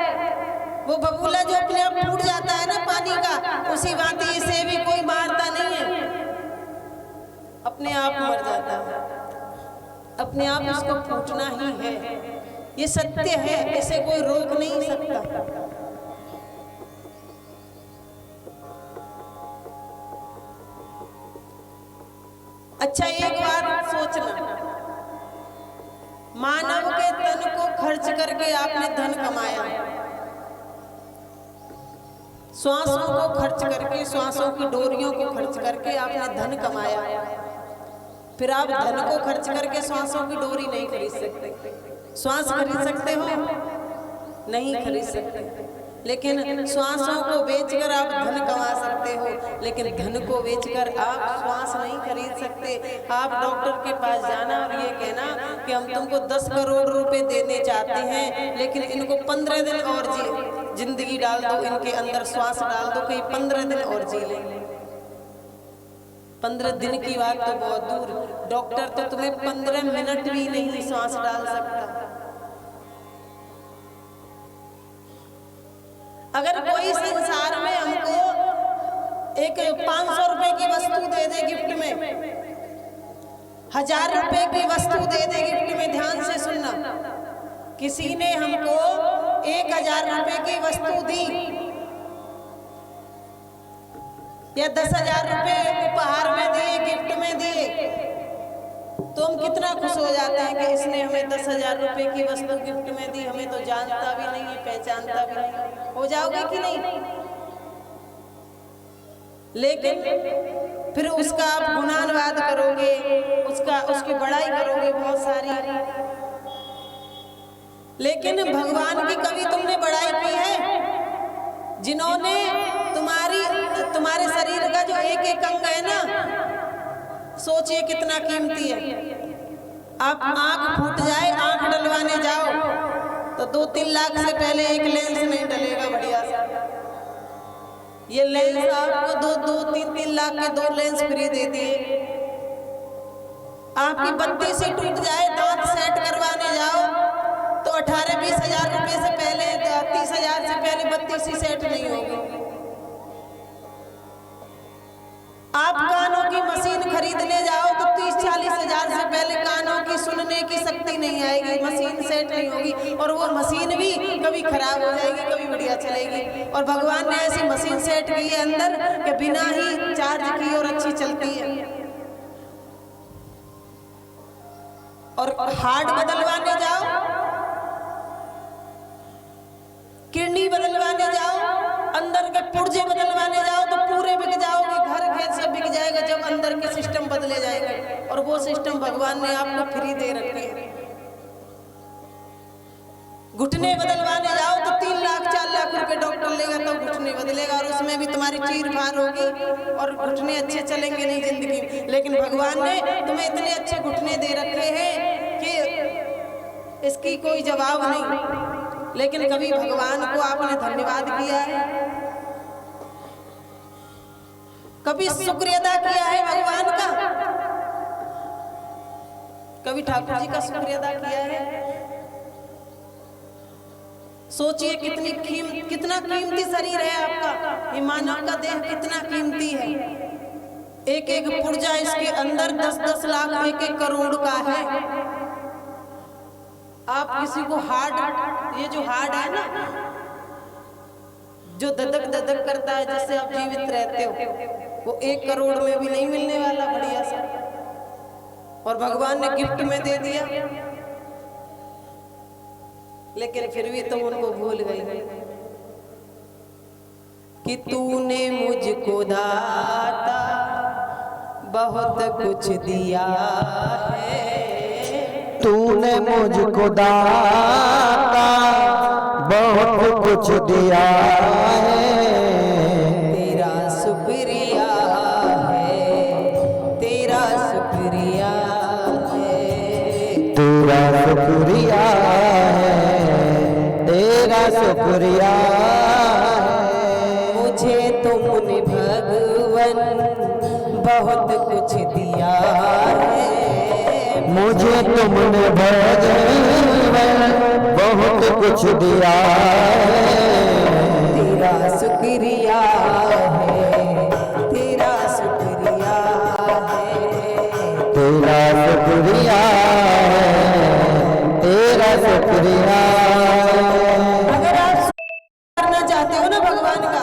वो बबूला जो अपने आप फूट जाता है ना पानी का, उसी भांति इसे भी कोई मारता नहीं है, अपने आप मर जाता है, अपने आप इसको फूटना ही है। ये सत्य है, इसे कोई रोक नहीं सकता। अच्छा, एक बात सोचना, मानव के तन को खर्च करके आपने धन कमाया, श्वासों को खर्च करके, श्वासों की डोरियों को खर्च करके आपने धन कमाया। फिर आप धन को खर्च करके श्वासों की डोरी नहीं खरीद सकते। श्वास खरीद सकते हो? नहीं खरीद सकते। लेकिन श्वासों को बेचकर आप धन कमा सकते हो, लेकिन धन को बेचकर आप श्वास नहीं खरीद सकते। आप डॉक्टर के पास जाना और ये कहना कि हम तुमको 10 करोड़ रुपए देने चाहते हैं, लेकिन इनको 15 दिन और जिंदगी डाल दो, इनके अंदर श्वास डाल दो, कहीं 15 दिन और जी लें। 15 दिन की बात तो बहुत दूर, डॉक्टर तो तुम्हें 15 मिनट भी नहीं श्वास डाल सकता। अगर कोई संसार में हमको एक 500 रुपए की वस्तु दे दे गिफ्ट में, 1000 रुपए की वस्तु दे दे गिफ्ट में, ध्यान से सुनना, किसी ने हमको 1000 रुपए की वस्तु दी या 10,000 रुपए उपहार में दिए, गिफ्ट में दिए, तो हम कितना खुश हो जाते हैं कि इसने हमें 10,000 रुपए की वस्तु गिफ्ट में दी, हमें तो जानता भी नहीं है, पहचानता भी नहीं। हो जाओगे कि नहीं? लेकिन फिर उसका आप गुणानुवाद करोगे, उसकी बड़ाई करोगे बहुत सारी। लेकिन भगवान की कभी तुमने बड़ाई की है? जिन्होंने तुम्हारे शरीर का जो एक एक अंग है ना, सोचिए कितना कीमती है। आप आंख फूट जाए, आंख डलवाने जाओ तो 2-3 लाख से पहले एक लेंस नहीं डलेगा बढ़िया सा। ये लेंस आपको 2-3 लाख के 2 लेंस फ्री दे दिए। आपकी बत्ती से टूट जाए, दांत सेट करवाने जाओ तो 18-20 हजार रुपए से पहले, 30 हजार से पहले बत्ती सी सेट नहीं होगी। आप कानों की मशीन खरीदने जाओ तो 30-40 हजार से पहले कानों की सुनने की शक्ति नहीं आएगी, मशीन सेट नहीं होगी, और वो मशीन भी कभी खराब हो जाएगी, कभी बढ़िया चलेगी। और भगवान ने ऐसी मशीन सेट की है अंदर कि बिना ही चार्ज की और अच्छी चलती है। और हार्ट बदलवाने जाओ, किडनी बदलवाने जाओ, अंदर के पुर्जे बदलवाने जाओ तो पूरे बिक जाओगे, घर खेत सब बिक जाएगा जब अंदर के सिस्टम बदले जाएंगे। और वो सिस्टम भगवान ने आपको फ्री दे रखे हैं। घुटने बदलवाने जाओ तो 3 लाख 4 लाख रुपए डॉक्टर लेगा तो घुटने बदलेगा, और उसमें भी तुम्हारी चीर फाड़ होगी और घुटने अच्छे चलेंगे नहीं जिंदगी में। लेकिन भगवान ने तुम्हें इतने अच्छे घुटने दे रखे हैं कि इसकी कोई जवाब नहीं। लेकिन कभी भगवान को आपने धन्यवाद किया है? कभी शुक्र अदा किया है भगवान का? कभी ठाकुर जी का शुक्र अदा किया है? सोचिए कितना कीमती शरीर है आपका। ये मानव का देह कितना कीमती है। एक एक पुर्जा इसके अंदर 10-10 लाख 1-1 करोड़ का है। आप किसी को हार्ट, ये जो हार्ट है ना, जो धधक धधक करता है जिससे आप जीवित रहते हो, वो 1 करोड़ में भी नहीं मिलने वाला बढ़िया सा, और भगवान ने गिफ्ट में दे दिया। लेकिन फिर भी तो उनको भूल गई कि तूने मुझको दाता बहुत कुछ दिया है। तूने मुझको दाता बहुत कुछ दिया है। तेरा शुक्रिया है, तेरा शुक्रिया है, तेरा शुक्रिया है, तेरा शुक्रिया है। मुझे तुमने भगवन बहुत कुछ दिया है। मुझे तुमने भगवन बहुत कुछ दिया है। तेरा शुक्रिया है, तेरा शुक्रिया है, तेरा शुक्रिया है, तेरा शुक्रिया है। अगर आप करना चाहते हो ना भगवान का,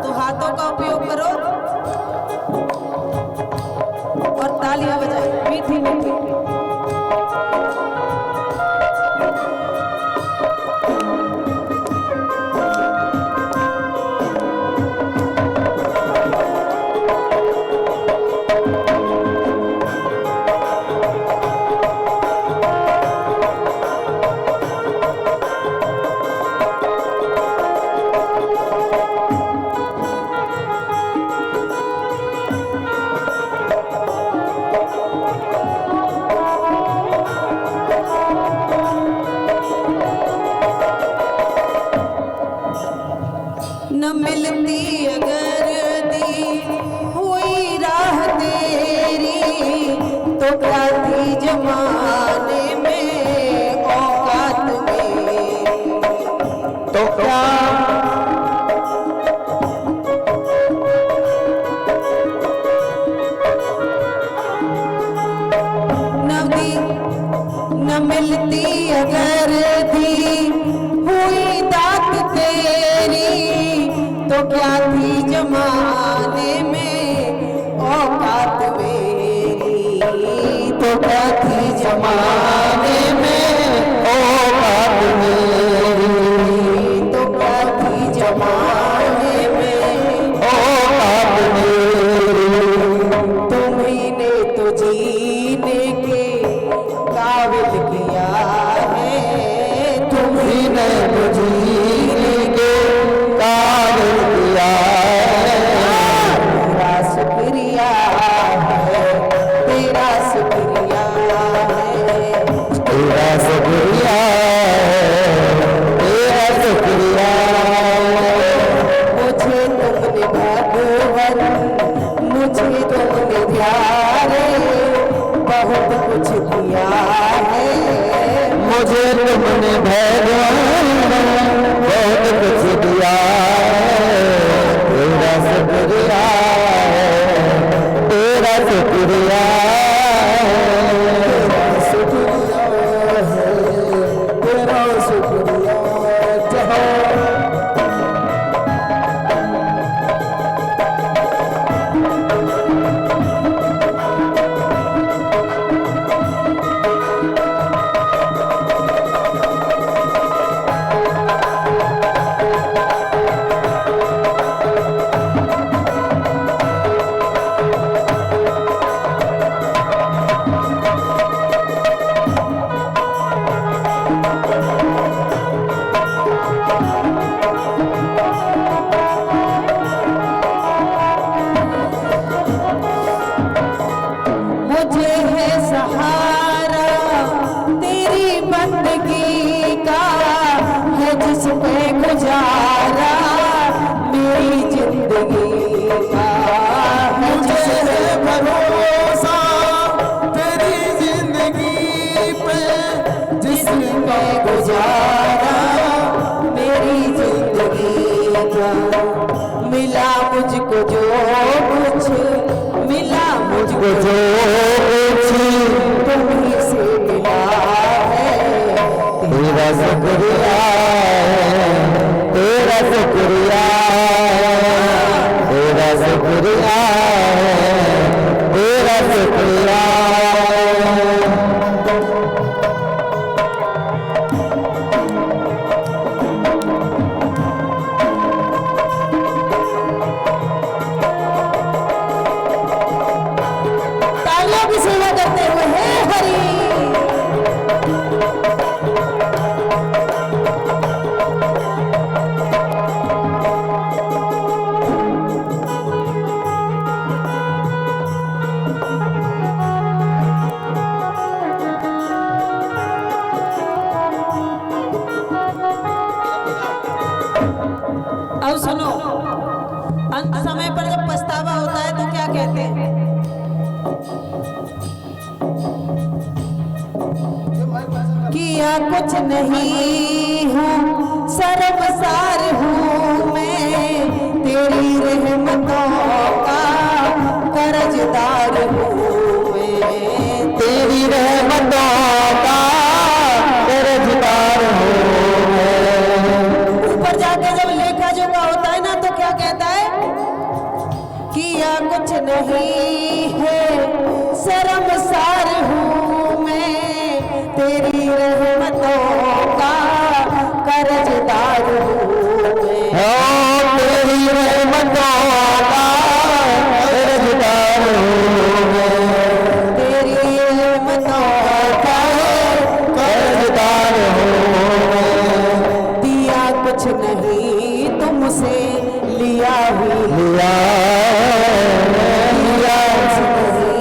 तो हाथों का उपयोग करो और तालियां बजाओ मीठी मीठी। न मिलती अगर दी हुई राह तेरी, तो क्या थी जमाने में औकात मेरी। तो क्या न मिलती अगर दी हुई दात तेरी, तो क्या थी जमाने में औकात मेरी। तो क्या थी जमाने में औकात मेरी। तो क्या थी जमाने में औकात मेरी। तुम्ही तो जीने के काबिल किया है। तुम्ही ने तो जीने के काबिल किया है। तेरा शुक्रिया है, तेरा शुक्रिया है, तेरा शुक्रिया है, तेरा शुक्रिया है। मुझे तुमने भगवन, मुझे तुमने प्यारे बहुत कुछ दिया है। मुझे तुमने भगवान बहुत कुछ दिया है। तेरा शुक्रिया है, तेरा शुक्रिया है, तेरा शुक्रिया है, तेरा शुक्रिया है। कहते हैं। किया कुछ नहीं हूँ, शर्मसार हूँ मैं, तेरी रहमतों का कर्जदार हूँ मैं, तेरी रहमतों का कर्जदार हूँ मैं। ऊपर जाके जब लेखा जोखा होता है ना तो क्या कहता है? किया कुछ नहीं है, शर्मसार हूँ मैं, तेरी रहमतों का कर्जदार हूँ मैं, तेरी रहमतों का कर्जदार हूँ मैं, तेरी रहमतों का कर्जदार हूँ मैं। दिया कुछ नहीं तुमसे, लिया ही लिया लिया तुमसे,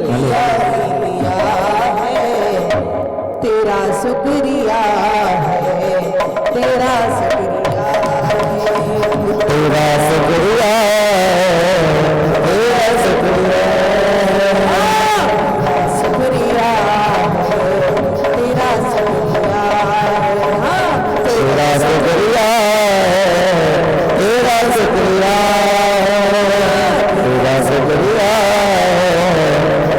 लिया ही लिया है, तेरा शुक्रिया है, तेरा शुक्रिया है, तेरा शुक्रिया तेरा शुक्रिया शुक्रिया है, तेरा शुक्रिया है, तेरा शुक्रिया तेरा शुक्रिया तेरा शुक्रिया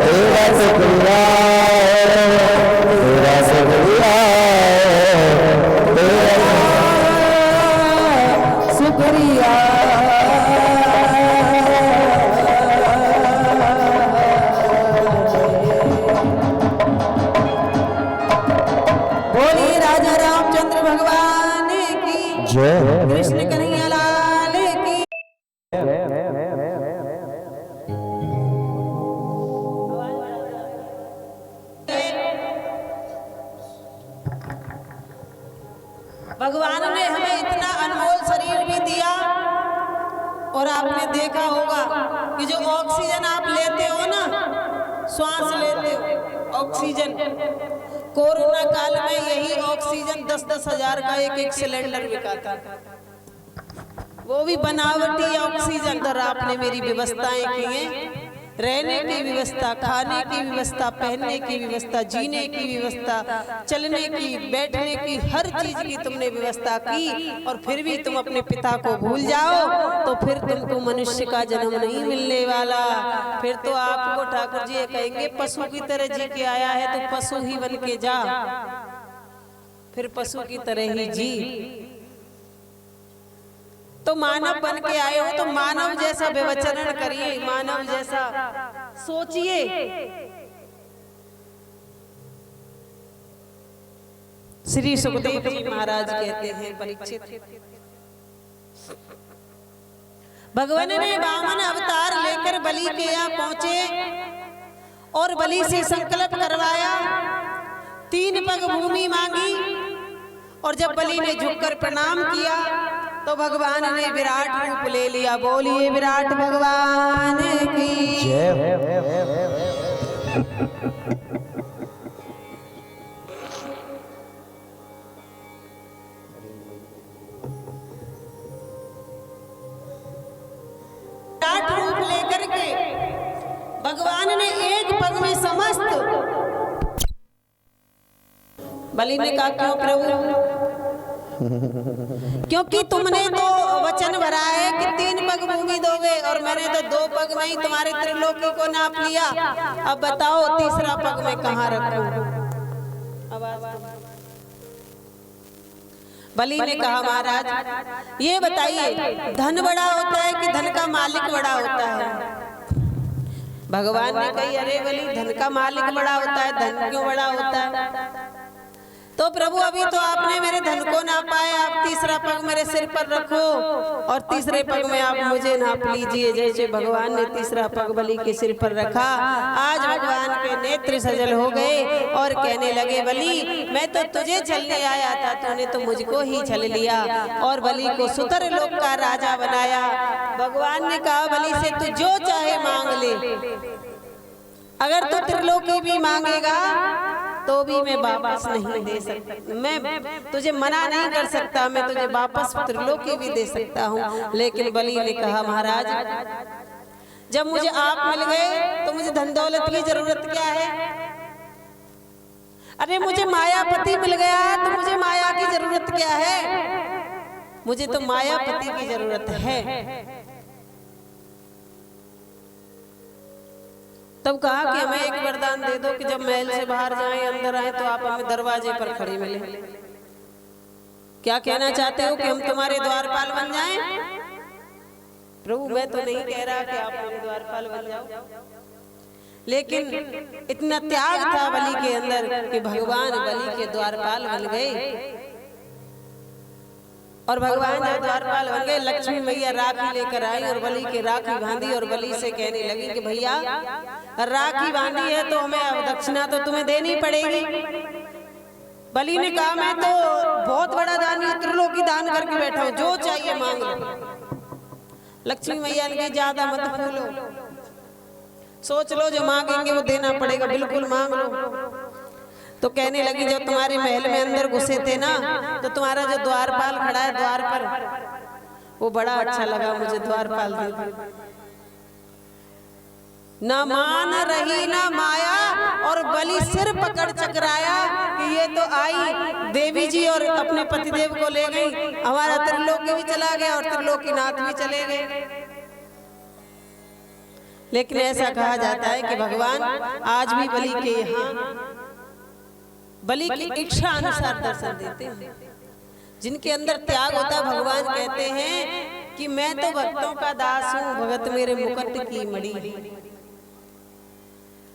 तेरा शुक्रिया तेरा शुक्रिया शुक्रिया। बोलिए राजा रामचंद्र भगवान की जय। कृष्ण कन्हैया लाल की। भगवान ने हमें इतना अनमोल शरीर भी दिया और आपने देखा होगा कि जो ऑक्सीजन आप लेते हो ना, श्वास लेते हो ऑक्सीजन, कोरोना काल में यही ऑक्सीजन 10-10 हजार का एक सिलेंडर बिका था, वो भी बनावटी ऑक्सीजन। तो आपने मेरी व्यवस्थाएं की हैं, रहने की व्यवस्था, खाने की व्यवस्था, पहनने की व्यवस्था, जीने की व्यवस्था, चलने की, बैठने की, हर चीज की तुमने व्यवस्था की, और फिर भी तुम अपने पिता को भूल जाओ तो फिर तुमको मनुष्य का जन्म नहीं मिलने वाला। फिर तो आपको ठाकुर जी ये कहेंगे पशु की तरह जी के आया है तो पशु ही बन के जा, फिर पशु की तरह ही जी। तो मानव बन के आए हो तो मानव जैसा व्यवचरण करिए, मानव जैसा सोचिए। श्री सुखदेव जी महाराज कहते हैं परीक्षित, भगवान ने वामन अवतार लेकर बलि के यहाँ पहुंचे और बलि से संकल्प करवाया, 3 पग भूमि मांगी, और जब बलि ने झुककर प्रणाम किया तो भगवान ने विराट रूप ले लिया। बोलिए विराट भगवान की जय। विराट रूप लेकर के भगवान ने एक पग में समस्त, बलि ने कहा क्यों प्रभु? क्योंकि तुमने तो वचन भरा है कि 3 पग भूमि दोगे, और मैंने तो 2 पग में ही तुम्हारे त्रिलोकी को नाप लिया, अब बताओ तीसरा पग मैं कहाँ रखूं? बलि ने कहा महाराज ये बताइए धन बड़ा होता है कि धन का मालिक बड़ा होता है? भगवान ने कही अरे बलि धन का मालिक बड़ा होता है, धन क्यों बड़ा होता है? तो प्रभु अभी तो आपने मेरे धन को नापा है, आप तीसरा पग मेरे सिर पर रखो और तीसरे पग में आप मुझे नाप लीजिए। जैसे भगवान ने तीसरा पग बलि के सिर पर रखा, आज भगवान के नेत्र सजल हो गए और कहने लगे बलि मैं तो तुझे छलने आया था, तूने तो मुझको ही छल लिया और बलि को सुतर लोक का राजा बनाया। भगवान ने कहा बलि से तू जो चाहे मांग ले, अगर तू त्रिलोकी भी मांगेगा तो भी मैं वापस नहीं दे सकता, मैं तुझे मना नहीं कर सकता, मैं तुझे वापस त्रिलोकी भी दे सकता हूँ। लेकिन बलि ने कहा महाराज जब मुझे आप मिल गए तो मुझे धन दौलत की जरूरत क्या है? अरे मुझे मायापति मिल गया तो मुझे माया की जरूरत क्या है? मुझे तो मायापति की जरूरत है। तब कहा कि हमें एक वरदान दे दो कि जब महल से बाहर जाएं, अंदर आए तो आप हमें दरवाजे पर खड़े मिले। क्या कहना चाहते हो कि हम तुम्हारे द्वारपाल बन जाएं? प्रभु मैं तो नहीं कह रहा कि आप मेरे द्वारपाल बन जाओ, लेकिन इतना त्याग था बलि के अंदर कि भगवान बलि के द्वारपाल बन गए। और भगवान जब द्वारपाल बन गए, लक्ष्मी मैया राखी लेकर आई और बलि के राखी बांधी और बलि से कहने लगी कि भैया राखी बांधी है तो हमें अब दक्षिणा तो तुम्हें देनी पड़ेगी। बलि ने कहा मैं तो बहुत बड़ा दानी त्रिलोकी दान करके बैठा हूँ, जो चाहिए मांग लो। लक्ष्मी मैया ने ज्यादा मत फूलो, सोच लो जो मांगेंगे वो देना पड़ेगा, बिल्कुल मांग लो। तो कहने लगी जब तुम्हारे महल में अंदर घुसे थे ना तो तुम्हारा जो द्वारपाल खड़ा है द्वार पर, वो बड़ा अच्छा लगा मुझे, द्वारपाल दे दो। ना मान रही ना माया और बलि सिर पकड़ चकराया कि ये तो आई देवी जी और अपने पतिदेव को ले गई, हमारा त्रिलोकी भी चला गया और त्रिलोकीनाथ भी चले गए। लेकिन ऐसा कहा जाता है कि भगवान आज भी बलि के यहाँ बलि की इच्छा अनुसार दर्शन देते हैं। जिनके अंदर त्याग होता है भगवान कहते हैं कि मैं तो भक्तों का दास हूँ, भगत मेरे मुकुट की मणि।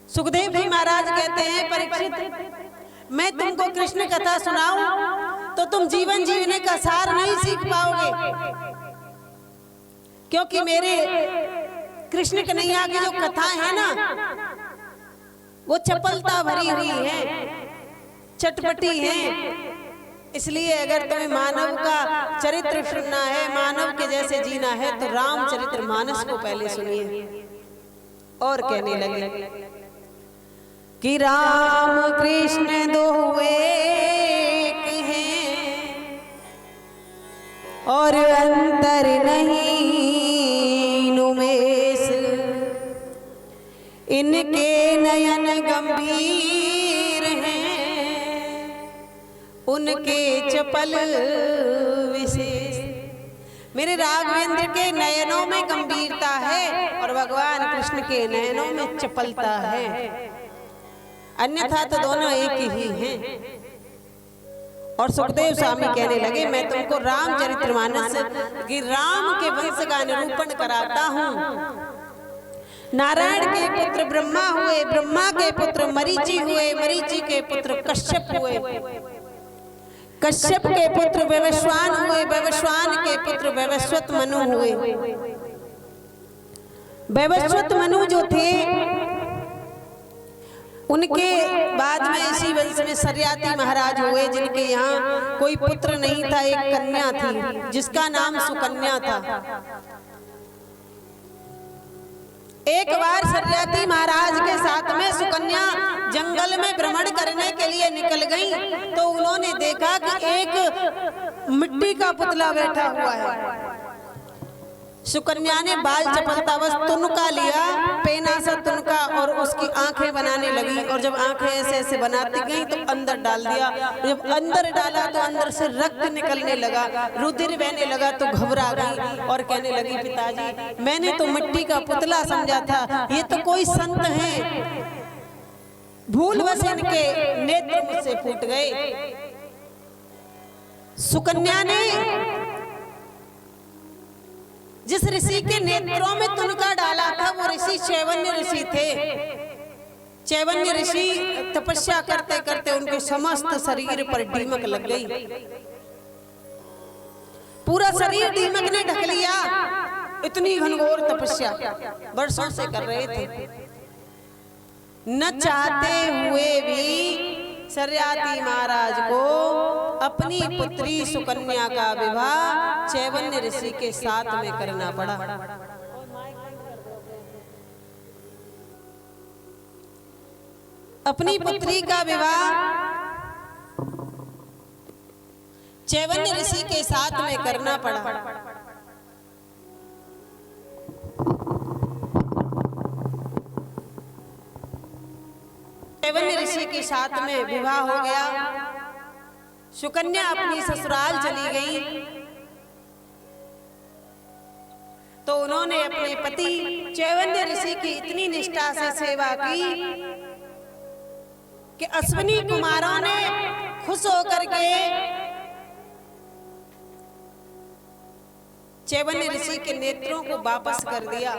सुखदेव जी महाराज कहते हैं परीक्षित मैं तुमको कृष्ण कथा सुनाऊं तो तुम जीवन जीने का सार नहीं सीख पाओगे, क्योंकि मेरे कृष्ण कन्हैया की जो कथा है ना वो चपलता भरी हुई है, चटपटी है। इसलिए अगर तुम्हें मानव का चरित्र सुनना है, मानव के जैसे जीना है तो रामचरित्र मानस को पहले सुनिए। और कहने लगे कि राम कृष्ण दो एक हैं और अंतर नहीं नुमेश, इनके नयन गंभीर हैं उनके चपल विशेष। मेरे राघवेंद्र के नयनों में गंभीरता है और भगवान कृष्ण के नयनों में चपलता है, अन्यथा तो दोनों एक ही हैं। और सुखदेव स्वामी कहने लगे मैं तुमको रामचरितमानस कि राम के वंश का निरूपण कराता हूँ। नारायण के पुत्र ब्रह्मा हुए, ब्रह्मा के पुत्र मरीचि हुए, मरीचि के पुत्र कश्यप हुए, कश्यप के पुत्र वैवस्वान हुए, वैवस्वान के पुत्र वैवस्वत मनु हुए। वैवस्वत मनु जो थे उनके बाद में इसी वंश में सरियाती महाराज हुए, जिनके यहाँ कोई पुत्र नहीं था, एक कन्या थी जिसका नाम सुकन्या था। एक बार सरियाती महाराज के साथ में सुकन्या जंगल में भ्रमण करने के लिए निकल गई तो उन्होंने देखा कि एक मिट्टी का पुतला बैठा हुआ है। सुकन्या ने बाल चपलतावश तुनका लिया, पेना सा तुनका, और उसकी आंखें बनाने लगी। और जब आंखें ऐसे ऐसे बनाती गई तो अंदर डाल दिया। जब अंदर डाला तो अंदर से रक्त निकलने लगा, रुधिर बहने लगा तो घबरा गई और कहने लगी पिताजी मैंने तो मिट्टी का पुतला समझा था, ये तो कोई संत हैं, भूलवश इनके नेत्र मुझसे फूट गए। सुकन्या ने जिस ऋषि के नेत्रों में तुनका डाला था वो ऋषि चैवन्य ऋषि थे। चैवन्य ऋषि तपस्या करते करते उनके समस्त शरीर पर दीमक लग गई, पूरा शरीर दीमक ने ढक लिया। इतनी घनघोर तपस्या वर्षों से कर रहे थे। न चाहते हुए भी सरियाती महाराज को अपनी पुत्री सुकन्या का विवाह चैवन्य ऋषि के साथ में करना पड़ा। अपनी पुत्री का विवाह चैवन्य ऋषि के साथ में करना पड़ा। चैवन्य ऋषि के साथ में विवाह हो गया। सुकन्या अपनी ससुराल चली गई तो उन्होंने अपने पति चैवन्य ऋषि की इतनी निष्ठा से सेवा की कि अश्विनी कुमारों ने खुश होकर के चैवन्य ऋषि के नेत्रों को वापस कर दिया।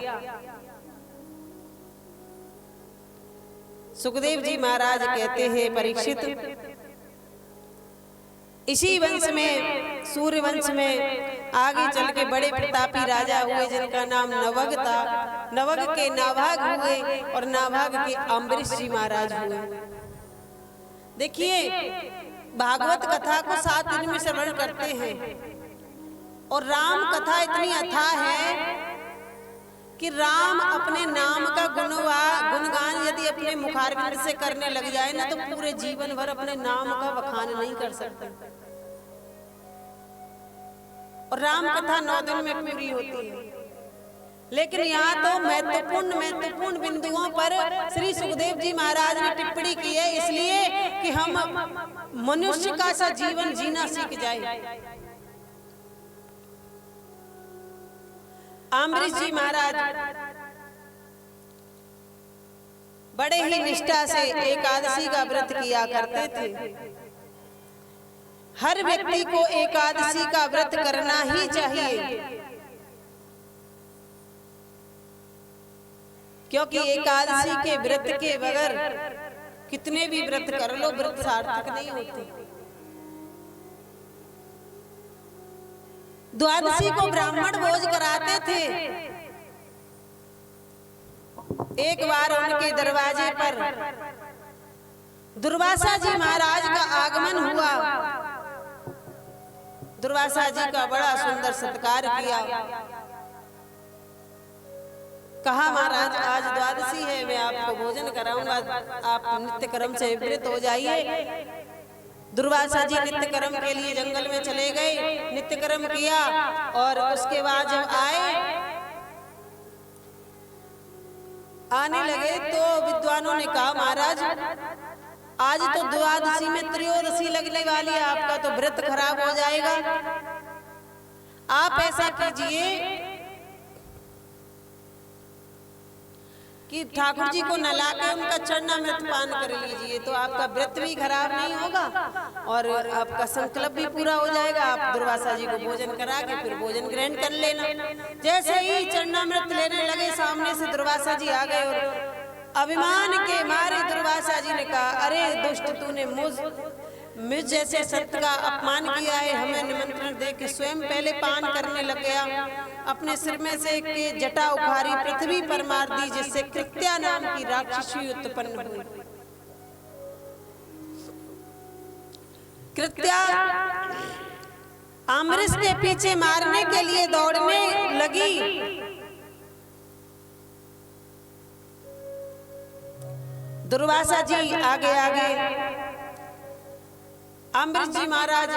सुखदेव जी महाराज कहते हैं, परीक्षित, इसी वंश में, सूर्य वंश में आगे चल के बड़े प्रतापी राजा हुए जिनका नाम नवग था। नवग के नाभाग हुए और नाभाग के अम्बरीश जी महाराज हुए। देखिए, भागवत कथा को 7 दिन में श्रवण करते हैं और राम कथा इतनी अथाह है कि राम अपने नाम का गुणगान यदि अपने मुखारविंद से करने लग जाए ना तो पूरे जीवन भर अपने नाम का बखान नहीं कर सकते। और राम कथा 9 दिन में पूरी होती है। लेकिन यहाँ तो महत्वपूर्ण बिंदुओं पर श्री सुखदेव जी महाराज ने टिप्पणी की है, इसलिए कि हम मनुष्य का सा जीवन जीना सीख जाए। अम्बरीश जी महाराज बड़े ही निष्ठा से एकादशी का व्रत किया करते थे। हर व्यक्ति को एकादशी का व्रत करना ही चाहिए, क्योंकि एकादशी के व्रत के बगैर कितने भी व्रत कर लो, व्रत सार्थक नहीं होते। द्वादशी को ब्राह्मण भोज कराते थे। एक बार उनके दरवाजे पर दुर्वासा जी महाराज का आगमन हुआ। दुर्वासा जी का बड़ा सुंदर सत्कार किया। कहा, महाराज आज द्वादशी है, मैं आपको भोजन कराऊंगा, आप नित्य कर्म से निवृत्त हो जाइए। दुर्वासा जी नित्य कर्म के लिए जंगल में चले गए, नित्य कर्म किया और उसके बाद जब आने लगे तो विद्वानों ने कहा, महाराज आज तो द्वादशी में त्रयोदशी लगने वाली है, आपका तो व्रत खराब हो जाएगा। आप ऐसा कीजिए कि ठाकुर जी को नला के उनका चरणामृत पान कर लीजिए, तो आपका व्रत भी खराब नहीं होगा और आपका संकल्प भी पूरा हो जाएगा। आप दुर्वासा जी को भोजन करा के फिर भोजन ग्रहण कर लेना। जैसे ही चरणामृत लेने लगे, सामने से दुर्वासा जी आ गए और अभिमान के मारे दुर्वासा जी ने कहा, अरे दुष्ट, तूने मुझ जैसे सत्य का अपमान किया है, हमें निमंत्रण दे के स्वयं पहले पान करने लग गया। अपने सिर में से के जटा उखारी पृथ्वी पर मार दी, जिससे कृत्या नाम की राक्षसी उत्पन्न हुई। कृत्या अम्बरीश के पीछे मारने के लिए दौड़ने लगी। दुर्वासा जी आगे आगे, अम्बरीश जी महाराज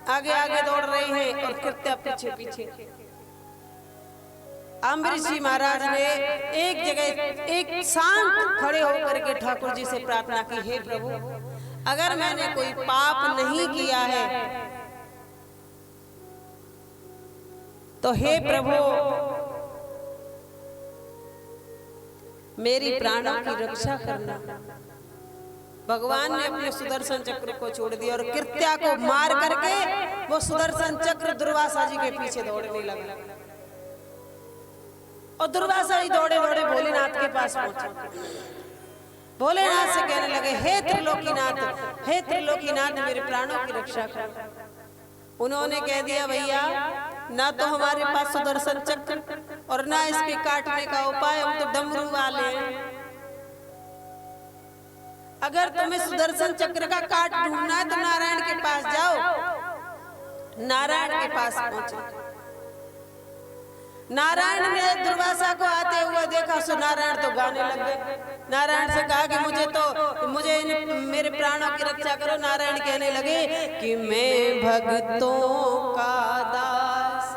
आगे आगे दौड़ रहे हैं और कृत्या पीछे पीछे। अम्बरीश जी महाराज ने एक जगह एक शांत खड़े होकर के ठाकुर जी से प्रार्थना की, हे प्रभु, अगर मैंने कोई पाप नहीं किया है तो हे प्रभु मेरी प्राणों की रक्षा करना। भगवान ने अपने सुदर्शन चक्र को छोड़ दिया और कृत्या को मार करके वो सुदर्शन चक्र दुर्वासा जी के पीछे दौड़ने लगा। और दुर्वासा जी दौड़े दौड़े भोलेनाथ के पास पहुंचे। भोलेनाथ से कहने लगे, हे त्रिलोकीनाथ, हे त्रिलोकीनाथ, मेरे प्राणों की रक्षा कर। उन्होंने कह दिया, भैया ना तो हमारे पास सुदर्शन चक्र और ना इसके काटने का उपाय, हम तो डमरू वाले हैं। अगर तुम्हें सुदर्शन चक्र का काट ढूंढना है तो नारायण के पास जाओ। नारायण के पास पहुंचे। नारायण ने दुर्वासा को आते हुए देखा, सो नारायण तो गाने लग गए। नारायण से कहा कि मुझे मेरे प्राणों की रक्षा करो। नारायण कहने लगे कि मैं भक्तों का दास,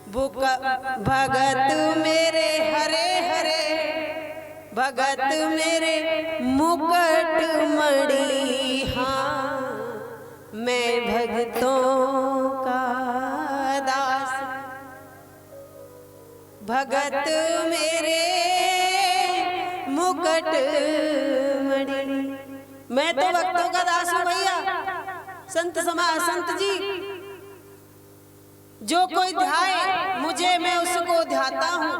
भगत मेरे हरे हरे, भगत मेरे मुकुट मणि, हाँ मैं भक्तों का दास। भगत मेरे मुकुट मणि, मैं तो भक्तों का दास हूं भैया। संत जी, जो कोई ध्याए मुझे मैं उसको ध्याता हूं।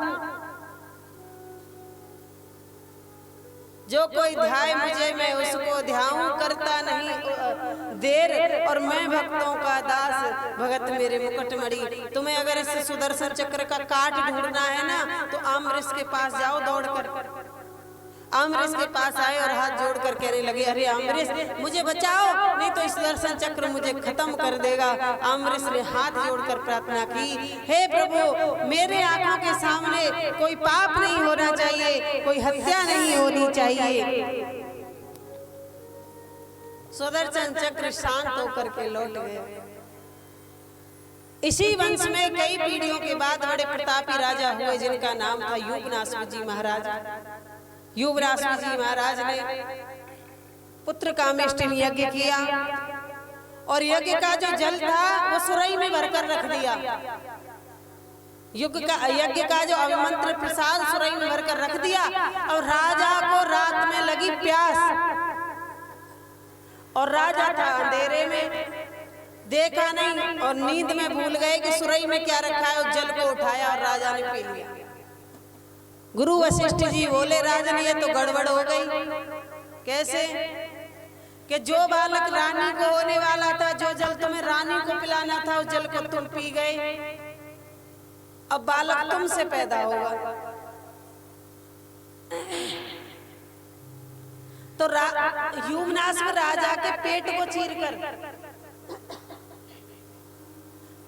जो कोई ध्याए मुझे मैं उसको ध्याऊं, करता नहीं देर और मैं भक्तों का दास। भगत मेरे मुकुट मणि। तुम्हें अगर इस सुदर्शन चक्र का काट ढूंढना है ना तो अम्बरीश के पास जाओ दौड़कर। अम्बरीश के पास आए और हाथ जोड़कर कहने लगे, अरे अम्बरीश मुझे बचाओ, नहीं तो इस सुदर्शन चक्र मुझे खत्म कर देगा। अम्बरीश ने हाथ जोड़कर प्रार्थना की, हे प्रभु मेरे आंखों के सामने कोई पाप नहीं होना चाहिए, कोई हत्या नहीं होनी चाहिए। सुदर्शन चक्र शांत होकर के लौट गए। इसी वंश में कई पीढ़ियों के बाद बड़े प्रतापी राजा हुए जिनका नाम था युगनाश्व जी महाराज। युवराश्व जी महाराज ने पुत्र कामेष्टि यज्ञ किया और यज्ञ का जो जल था वो सुरई में भरकर रख दिया। यज्ञ का जो अभिमंत्रित प्रसाद सुरई में भरकर रख दिया और राजा को रात में लगी प्यास और राजा था अंधेरे में, देखा नहीं और नींद में भूल गए कि सुरई में क्या रखा है। उस जल को उठाया और राजा ने पी लिया। गुरु वशिष्ठ जी बोले, राजन ये तो गड़बड़ हो गई। कैसे? कि जो बालक रानी को होने वाला था, जो जल तुम्हें रानी को पिलाना था, उस जल को तुम पी गए। अब बालक तुमसे पैदा होगा। तो युवनाश्व राजा के पेट को चीरकर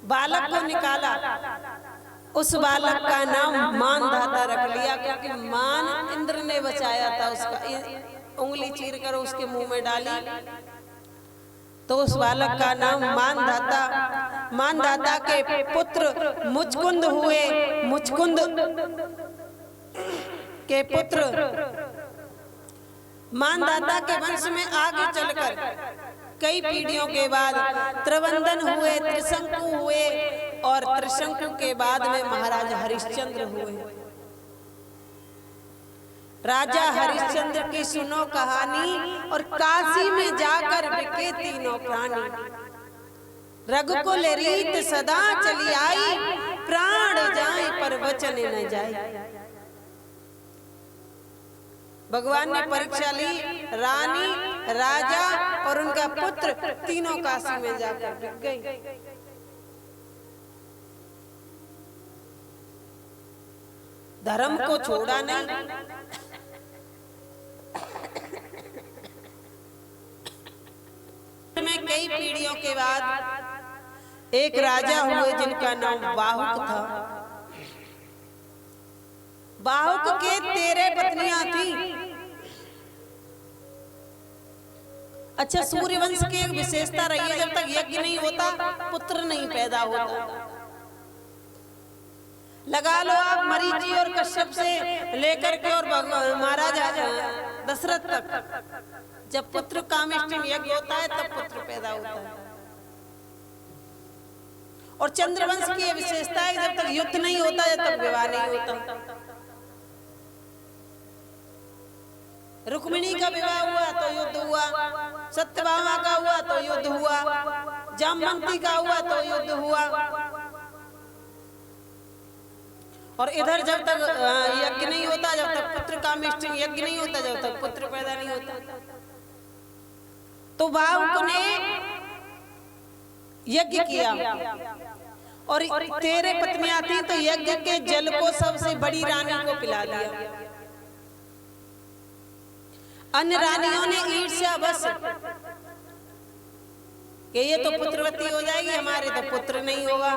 बालक को निकाला। उस बालक का नाम मानधाता रख लिया, क्योंकि मान इंद्र ने बचाया था। उसका उंगली चीर कर उसके मुंह में डाली तो उस बालक का नाम मानधाता। मानधाता के पुत्र मुचकुंद हुए। मुचकुंद के पुत्र मानधाता के वंश में आगे चलकर कई पीढ़ियों के बाद त्रिवंदन हुए, त्रिशंकु हुए और त्रिशंकु के बाद में महाराजा हरिश्चंद्र हुए। राजा हरिश्चंद्र की सुनो कहानी, और काशी में जाकर बिके तीनों प्राणी। रघुकुल रीत सदा चली आई, प्राण जाए पर वचन न जाए। भगवान ने परीक्षा ली। रानी, राजा और उनका पुत्र तीनों काशी में जाकर बिक गई। धर्म को छोड़ा नहीं। में कई पीढ़ियों के बाद एक राजा हुए जिनका नाम बाहुक था। बाहुक के 13 पत्नियां थी। अच्छा, सूर्यवंश की एक विशेषता रही है, जब तक यज्ञ नहीं होता पुत्र नहीं पैदा होता। लगा लो आप मरीचि और कश्यप से लेकर के और महाराजा दशरथ तक, जब पुत्र कामेष्टि यज्ञ होता है तब पुत्र पैदा होता है। और चंद्रवंश की यह विशेषता है, जब तक युद्ध नहीं होता, जब तक विवाह नहीं होता। रुक्मिणी का विवाह हुआ तो युद्ध हुआ, सत्यभामा का हुआ तो युद्ध हुआ, जामवंती का हुआ तो युद्ध हुआ। और इधर जब तक यज्ञ नहीं होता, जब तक पुत्र कामेष्टि यज्ञ नहीं होता, जब तक पुत्र पैदा नहीं होता। तो बाहुक ने यज्ञ किया और 13 पत्नियां थी, तो यज्ञ के जल को सबसे बड़ी रानी को पिला दिया। अन्य रानियों ने ईर्ष्या बस कि ये तो पुत्रवती हो जाएगी, हमारे तो पुत्र नहीं होगा।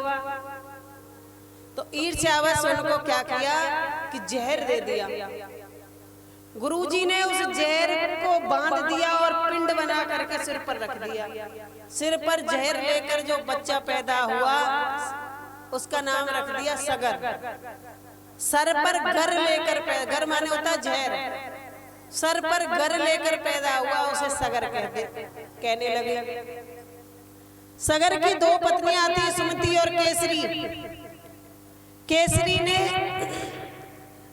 तो ईर्ष्यावश उनको क्या किया कि जहर दे दिया। गुरुजी ने उस जहर को बांध दिया और पिंड बना करके सिर पर रख दिया। सिर पर जहर लेकर जो बच्चा पैदा हुआ उसका नाम रख दिया सगर। सर पर गर लेकर पैदा, गर माने होता है जहर, सर पर गर लेकर पैदा हुआ उसे सगर कहने लगे। सगर की दो पत्नियां थी, सुमति और केसरी। केसरी ने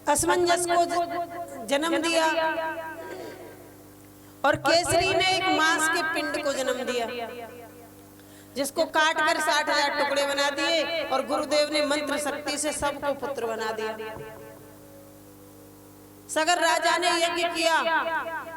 असमंजस को जन्म दिया और केसरी ने एक मांस के पिंड को जन्म दिया, जिसको काट कर 60,000 टुकड़े बना दिए और गुरुदेव ने मंत्र शक्ति से सबको पुत्र बना दिया। सगर राजा ने यज्ञ किया,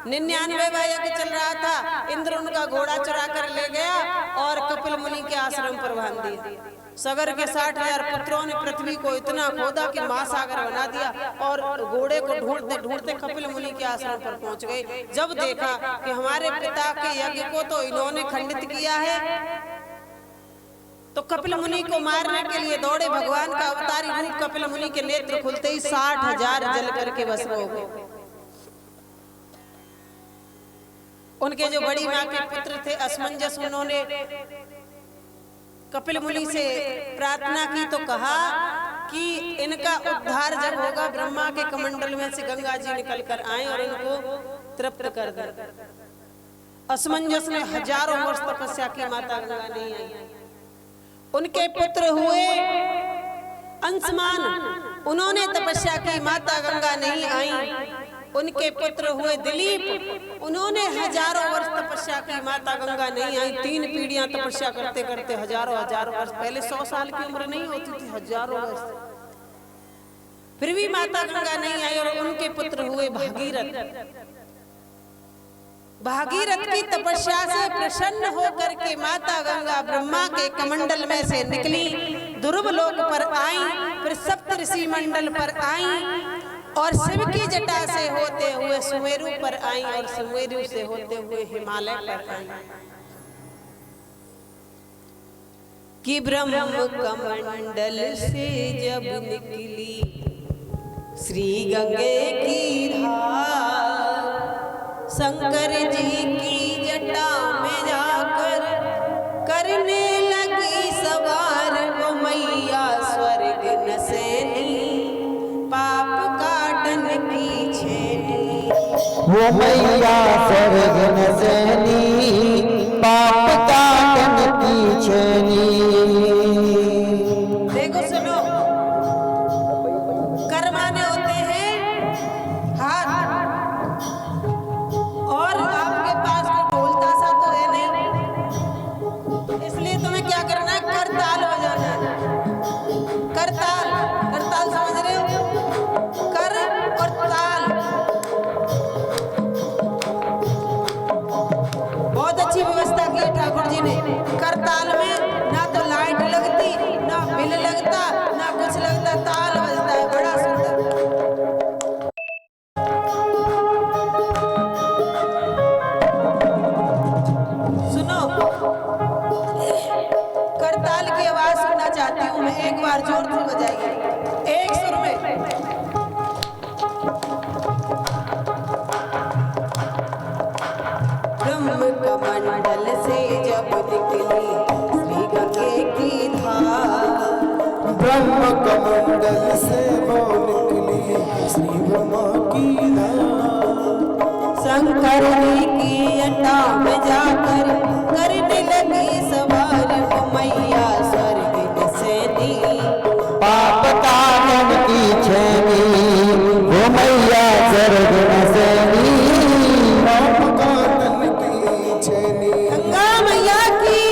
99वां यज्ञ चल रहा था। इंद्र उनका घोड़ा चुरा कर ले गया और कपिल मुनि के आश्रम पर बांध दिया। सगर के 60,000 पुत्रों ने पृथ्वी को इतना खोदा कि महासागर बना दिया और घोड़े को ढूंढते ढूंढते कपिल मुनि के आश्रम पर पहुंच गए। जब देखा कि हमारे पिता के यज्ञ को तो इन्होंने खंडित किया है, तो कपिल मुनि को मारने के लिए दौड़े। भगवान का अवतारी रूप कपिल मुनि के नेत्र खुलते ही 60,000 जल करके भस्म हो गए। उनके जो बड़ी माँ के पुत्र थे असमंजस, उन्होंने कपिल मुनि से प्रार्थना की तो कहा कि इनका उद्धार जब होगा, ब्रह्मा के कमंडल में से गंगा जी निकल कर आए और इनको तृप्त कर दें। असमंजस ने हजारों वर्ष तपस्या की, माता गंगा नहीं आई। उनके पुत्र हुए अंशमान, उन्होंने तपस्या की, माता गंगा नहीं आई। उनके पुत्र हुए दिलीप, उन्होंने हजारों वर्ष तपस्या की, माता गंगा नहीं आई। 3 पीढ़ियां तपस्या करते करते हजारों वर्ष, पहले 100 साल की उम्र नहीं होती थी, हजारों वर्ष, फिर भी माता गंगा नहीं आई। और उनके पुत्र हुए भागीरथ। भागीरथ की तपस्या से प्रसन्न होकर के माता गंगा ब्रह्मा के कमंडल में से निकली, ध्रुव लोक पर आई, फिर सप्त ऋषि मंडल पर आई और शिव की जटा से होते हुए सुमेरु पर आई और सुमेरु से होते हुए हिमालय पर आई। कि ब्रह्म कमंडल से जब निकली श्री गंगे की धार, शंकर जी की जटा में जाकर करने लगी सवार। वो मैया स्वर्ग नसैनी, पाप काटन की छेनी। वो मैया स्वर्ग नसैनी, पाप काटन की छेनी। देखो सुनो, कर माने होते हैं हाथ, और आपके पास कोई ढोल ताशा तो है नहीं, इसलिए तुम्हें क्या करना है, करताल बजाना है। करताल, करताल समझ रहे हो? कर और ताल, बहुत अच्छी व्यवस्था की है ठाकुर जी ने। करताल में ना तो लाइट लगती, ना बिल लगता, ना कुछ लगता, ताल बजता है, बड़ा सुंदर। सुनो, करताल की आवाज सुनना चाहती हूँ मैं, एक बार जोर से बजाइए, एक सुर में। ब्रह्म कमंडल से जब निकली श्री गंगे की धार, ब्रह्म कमंडल से वो निकली श्री ब्रह्मा की धार। शंकर जी की जटा में जाकर करने लगी सवार। वो मैया स्वर्ग नसैनी, पाप काटन की छेनी। वो मैया स्वर्ग नसैनी, पाप काटन की छेनी। गंगा मैया की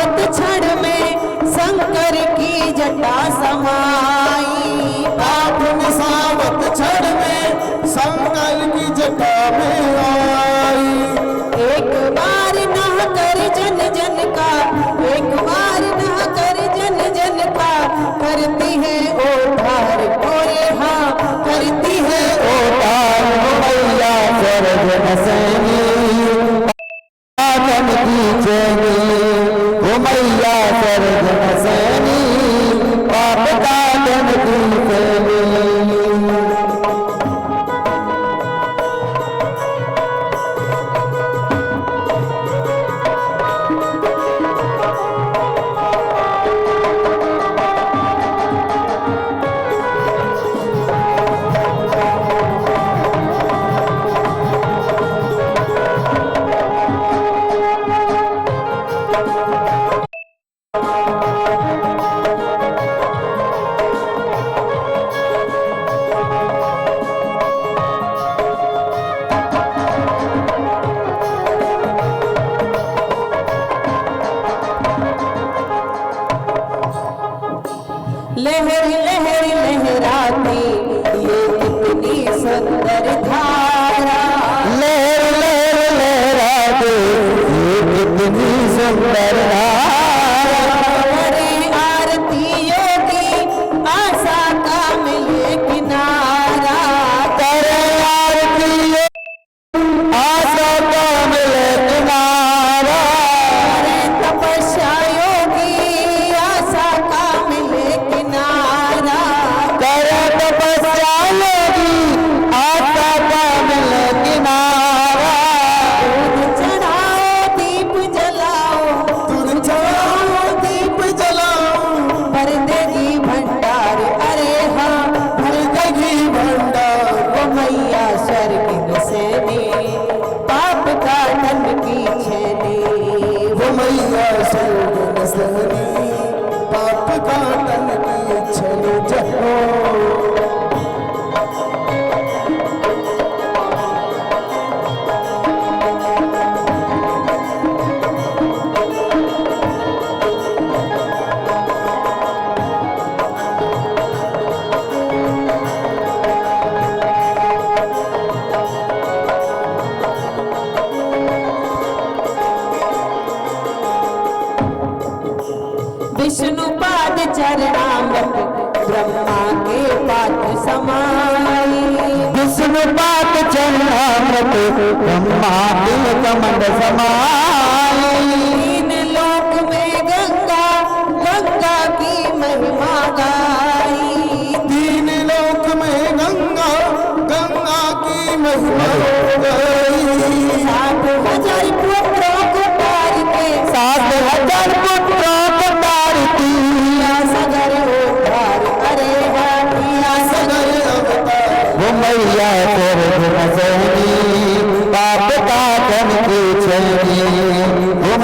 सावत क्षण में शंकर की जटा समाई। पाप निसावत क्षण में संकल की जटा में आई। एक बार नह कर जन जन का, एक बार नह कर जन जन का, करती है उद्धार कोरे हाँ करती है उतार मैया स्वर्ग बसनी पावन की चैनी। ओ मैया स्वर्ग बसनी पाप काटन की चैनी। लहर लहर लहराती ये कितनी सुंदर धारा। लहर लहर लहराते ये कितनी सुंदर धारा। करे आरतियों की आशा का मिले किनारा। करे आरती आशा का मिले किनारा। करे तपस्या योगी आशा का मिले किनारा। करे तपस्या योगी आशा का मिले किनारा। दूध चढ़ाओ दीप जलाओ, दूध चढ़ाओ दीप जलाओ, भर देगी भंडार अरे हाँ भर देगी भंडार। वो मैया स्वर्ग बसेनी पाप काटन की छेनी। वो मैया स्वर्ग बसनी पाप काटन की छेनी। जय हो। विष्णु पाद चरणामृत ब्रह्मा के पात्र समाई। विष्णु पात चरणामृत ब्रह्मा दिल कमंड समाई। तीन लोक में गंगा गंगा की महिमा गाई। तीन लोक में गंगा गंगा की महिमा गई। 7,000 पुत्रों को तार के 7,000 पुत्रों को तारती। सगर उद्धार अरे हाँ किया सगर अवतार। वो मैया स्वर्ग बसनी पाप काटन की छेनी। वो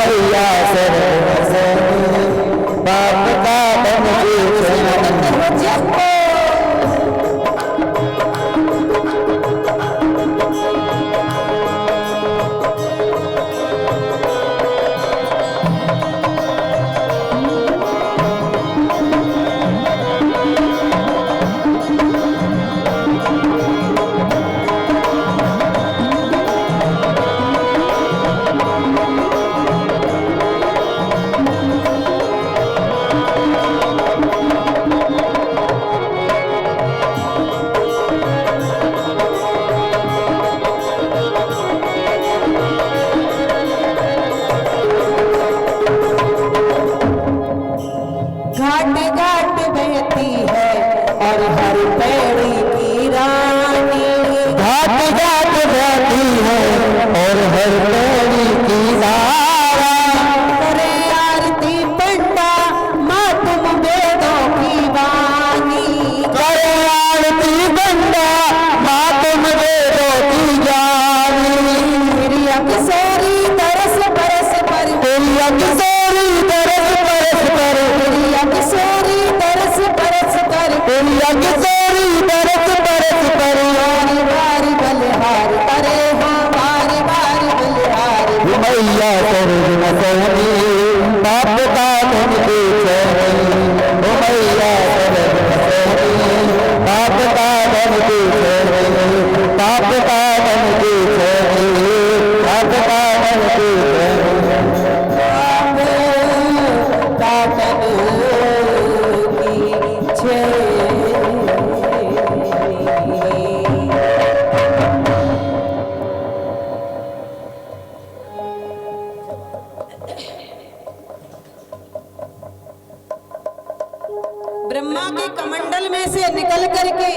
ब्रह्मा के कमंडल में से निकल करके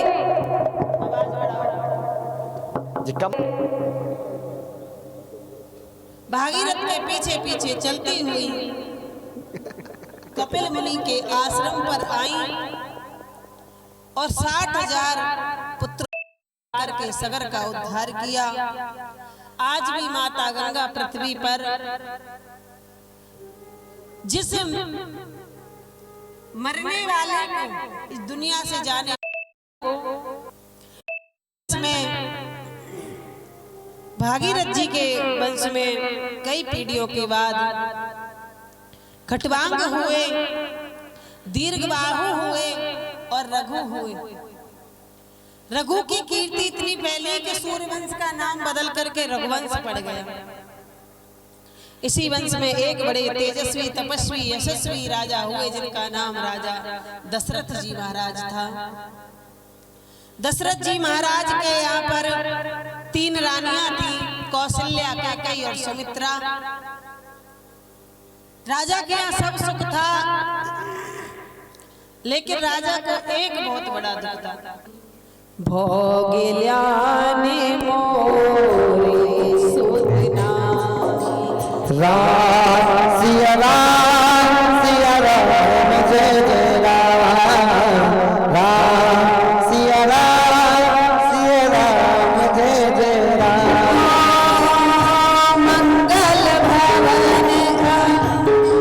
भागीरथ के पीछे पीछे चलती हुई कपिल मुनि के आश्रम पर आई और 60,000 पुत्र करके सगर का उद्धार किया। आज भी माता गंगा पृथ्वी पर जिस मरने वाले को इस दुनिया से जाने को में भागीरथ जी के वंश में कई पीढ़ियों के बाद खटवांग हुए, दीर्घबाहु हुए और रघु हुए। रघु की कीर्ति इतनी फैली कि सूर्यवंश का नाम बदल करके रघुवंश पड़ गया। इसी वंश में एक बड़े तेजस्वी, तपस्वी, यशस्वी राजा हुए जिनका नाम राजा दशरथ जी महाराज था। दशरथ जी महाराज के यहाँ पर 3 रानियां थी, कौशल्या, कैकेयी और सुमित्रा। राजा के यहाँ सब सुख था, लेकिन राजा को एक बहुत बड़ा दुख था। भोगिल्याने मोरे सुतना सिया राम जय जय राम, सिया राम जय जय राम। मंगल भवन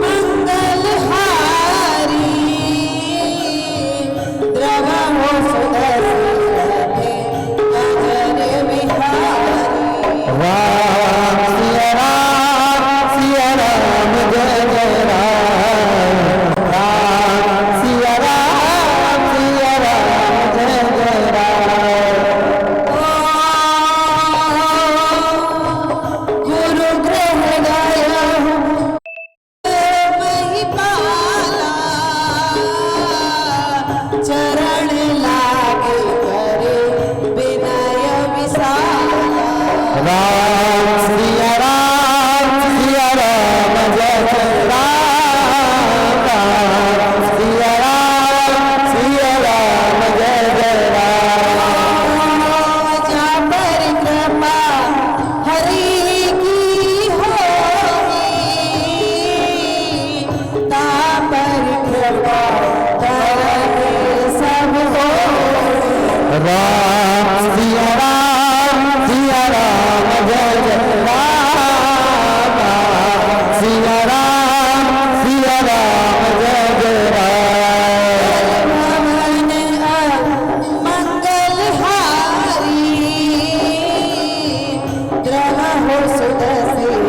मंगल हारी, द्रवहु सुदर्शन अजर विहारी। सिया राम जय जय राम, सिया राम जय जय राम। गुरु ग्रह गया महिपाला, चरण लागे करे विनय विशाला। सिया राम जय जय राम, सिया राम जय जय राम। जा पर कृपा हरि की होई, ता पर कृपा करे सब होई। सिया राम जय जय राम, सिया राम जय जय राम। भवन मंगल हारी, द्रवहु सुदर्शन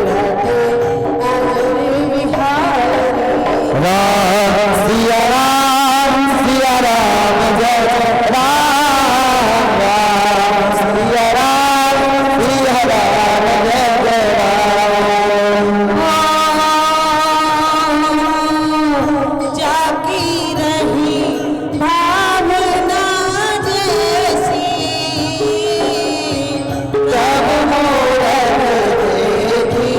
अजर विहारी। सिया राम जय जय राम, सिया राम जय जय राम। जाकी रही भावना जैसी, तब मूरत देखी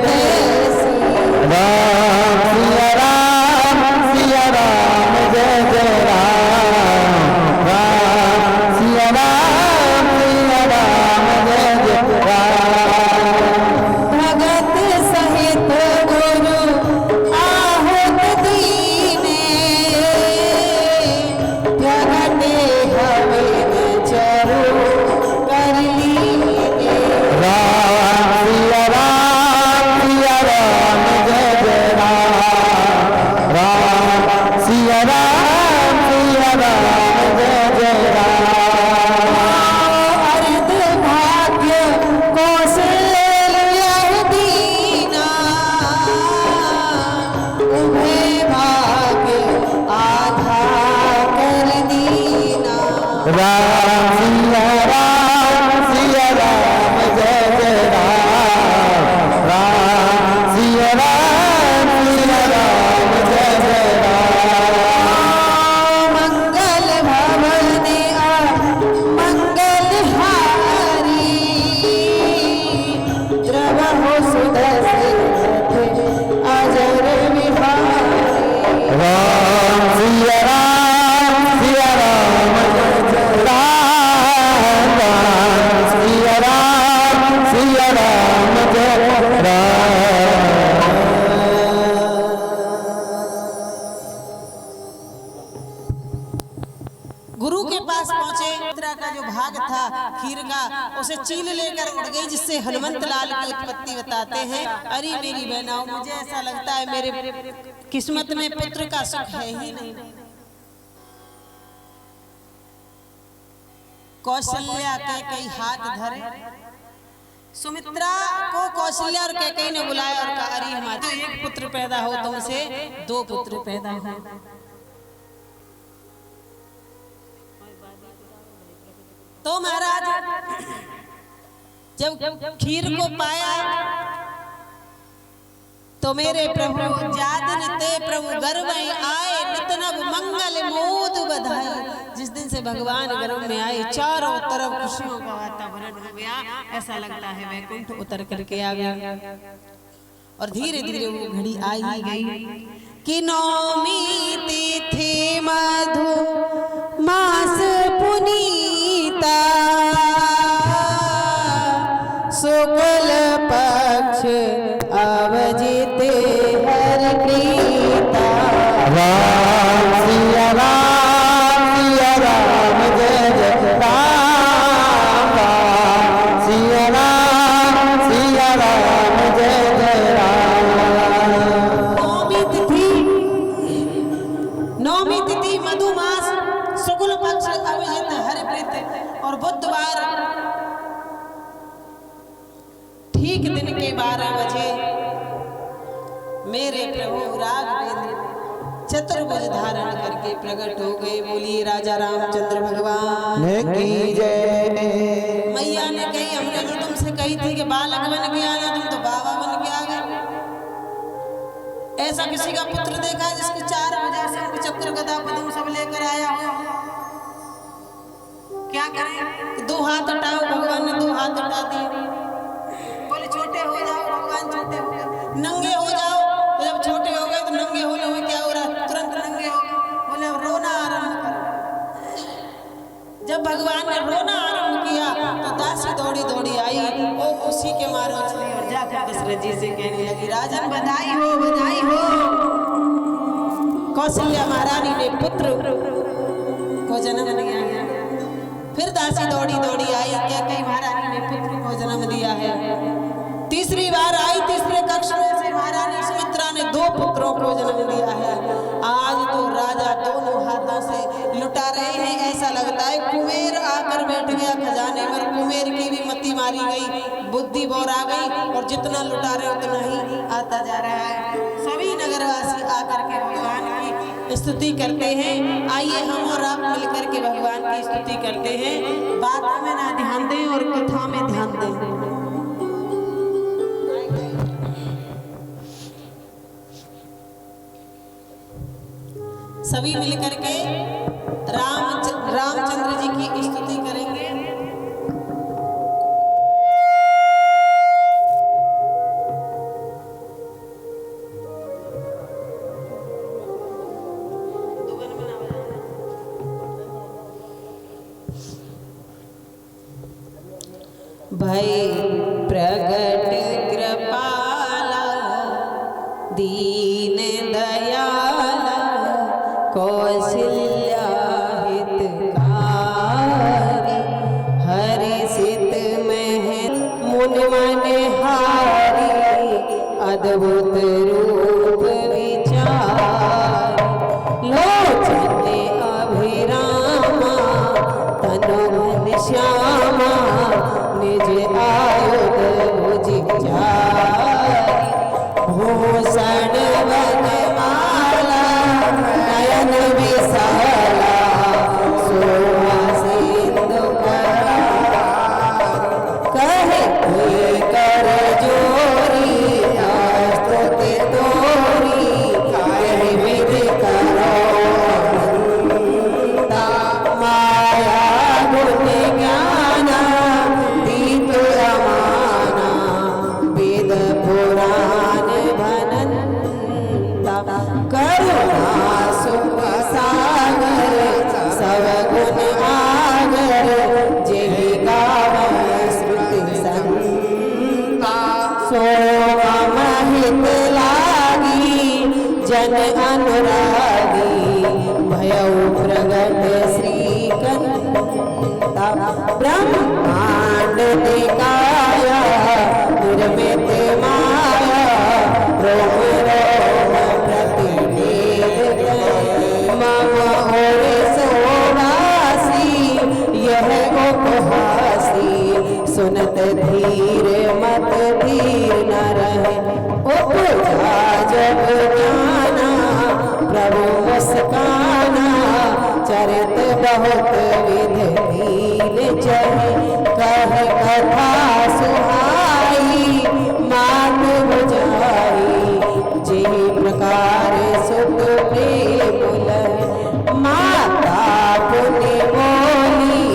तैसी। सिया राम जय जय राम, सिया राम जय जय राम। भगत सहित गुरु आहुत दीने, प्रगटे हमें चरु कर लीने। सिया राम जय जय राम, सिया राम जय जय राम। अर्ध भाग्य कौशल्या दीना, उभय भाग्य आधा कर दीना। सिया राम जय जय राम, सिया राम जय जय राम। मंगल भवन मंगल हारी, द्रवहु सुदर्शन अजर विहारी। सिया का जो भाग था खीर का उसे चील लेकर उड़ गई, जिससे हनुमंत लाल की उत्पत्ति बताते हैं। अरे मेरी बहनाओं, मुझे ऐसा लगता है मेरे किस्मत में पुत्र का सुख है ही नहीं। कौशल्या कैकेयी हाथ धरे, सुमित्रा को कौशल्या और कैकेयी ने बुलाया और कहा अरे हमारे तो एक पुत्र पैदा हो, तुमसे 2 पुत्र पैदा हो। तो महाराज जब खीर को पाया तो मेरे प्रभु जादन ते प्रभु गर्भ में आए, नितनब मंगल मोद बधाई। जिस दिन से भगवान गर्भ में आए चारों तरफ खुशियों का वातावरण हो गया, ऐसा लगता है वैकुंठ उतर करके आ गया। और धीरे धीरे वो घड़ी आई ही गई कि नौमी तिथि मधु मास पुनीता, शुक्ल पक्ष अवजित हर प्रीता। राम सिया राम जय जय राम, राम सिया राम जय जय राम। नौमी तिथि मधुमास शुक्ल पक्ष अवजित हर प्रीत, और बुधवार ठीक दिन के 12 बजे मेरे प्रभु राघवेंद्र चतुर्भुज धारण करके प्रकट हो गए। बोलिए राजा रामचंद्र भगवान की जय। मैया ने कही हमने तो तुमसे कही थी कि बालक बन के आना, तुम तो बाबा बन के आ गए। ऐसा किसी का पुत्र देखा जिसकी 4 वजह से चक्र गदा पदम सब लेकर आया हो? क्या करें? 2 हाथ हटाओ, भगवान ने 2 हाथ हटा दिए। बोले छोटे हो जाओ, भगवान छोटे हो गए। नंगे हो जाओ, तो जब छोटे हो गए तो नंगे होने में क्या हो रहा, तुरंत नंगे हो गए। बोले रोना आरंभ करो। जब भगवान ने रोना आरंभ किया तो दासी दौड़ी दौड़ी आई, वो उसी के मारो चली और जाकर दशरथ जी से कहने लगी राजन बधाई हो, बधाई हो। कौशल्या महारानी ने पुत्र को जन्म दिया है। फिर दासी दौड़ी दौड़ी आई, कैकेयी महारानी ने पुत्र को जन्म दिया है। तीसरी बार आई, तीसरे कक्ष में से महारानी सुमित्रा ने 2 पुत्रों को जन्म दिया है। आज तो राजा दोनों हाथों से लुटा रहे हैं। ऐसा लगता है कुबेर आकर बैठ गया खजाने में, कुबेर की भी मति मारी गई, बुद्धि बोरा गई, और जितना लुटा रहे उतना ही आता जा रहा है। सभी नगरवासी आकर के भगवान की स्तुति करते हैं। आइए हम और आप मिलकर के भगवान की स्तुति करते हैं। बातों में ना ध्यान दें और कथा में ध्यान दें। सभी मिलकर के रामचंद्र जी की स्तुति करेंगे। भय प्रगट कृपाला दीन दयाला कौशल्या हितकारी, हर्षित महन मुनि मनहारी, अद्भुत रूप विचार, लोचन अभिरामा तनु घनश्यामा, निज आयुध भुज चारि, भूषण वनमाला नयन विशाला, शोभा सिंधु करार, कहे कोई कर जोरी, स्तुति तोरी, कहे विधि करो माया गुण ज्ञाना, दीप अमाना, वेद पुराण भनंता, करुणा सुख सागर, सब गुण आगर, जेहि गावै श्रुति संता, सोम हित लागी जन अनुरागी, भयउ प्रगट श्रीकंठ, ता ब्रह्मांड निकाया निर्मित माया रोम रोम प्रतिवेद मम और सोवासी यह उपहासी सुनत धीर मत धीर न रहे उपजा जब ज्ञाना प्रभु मुस्काना चरित बहुत विधि लील चहे कह कथा सुहाई मात बुझाई जी प्रकार सुत प्रेम लहे माता पुनि बोली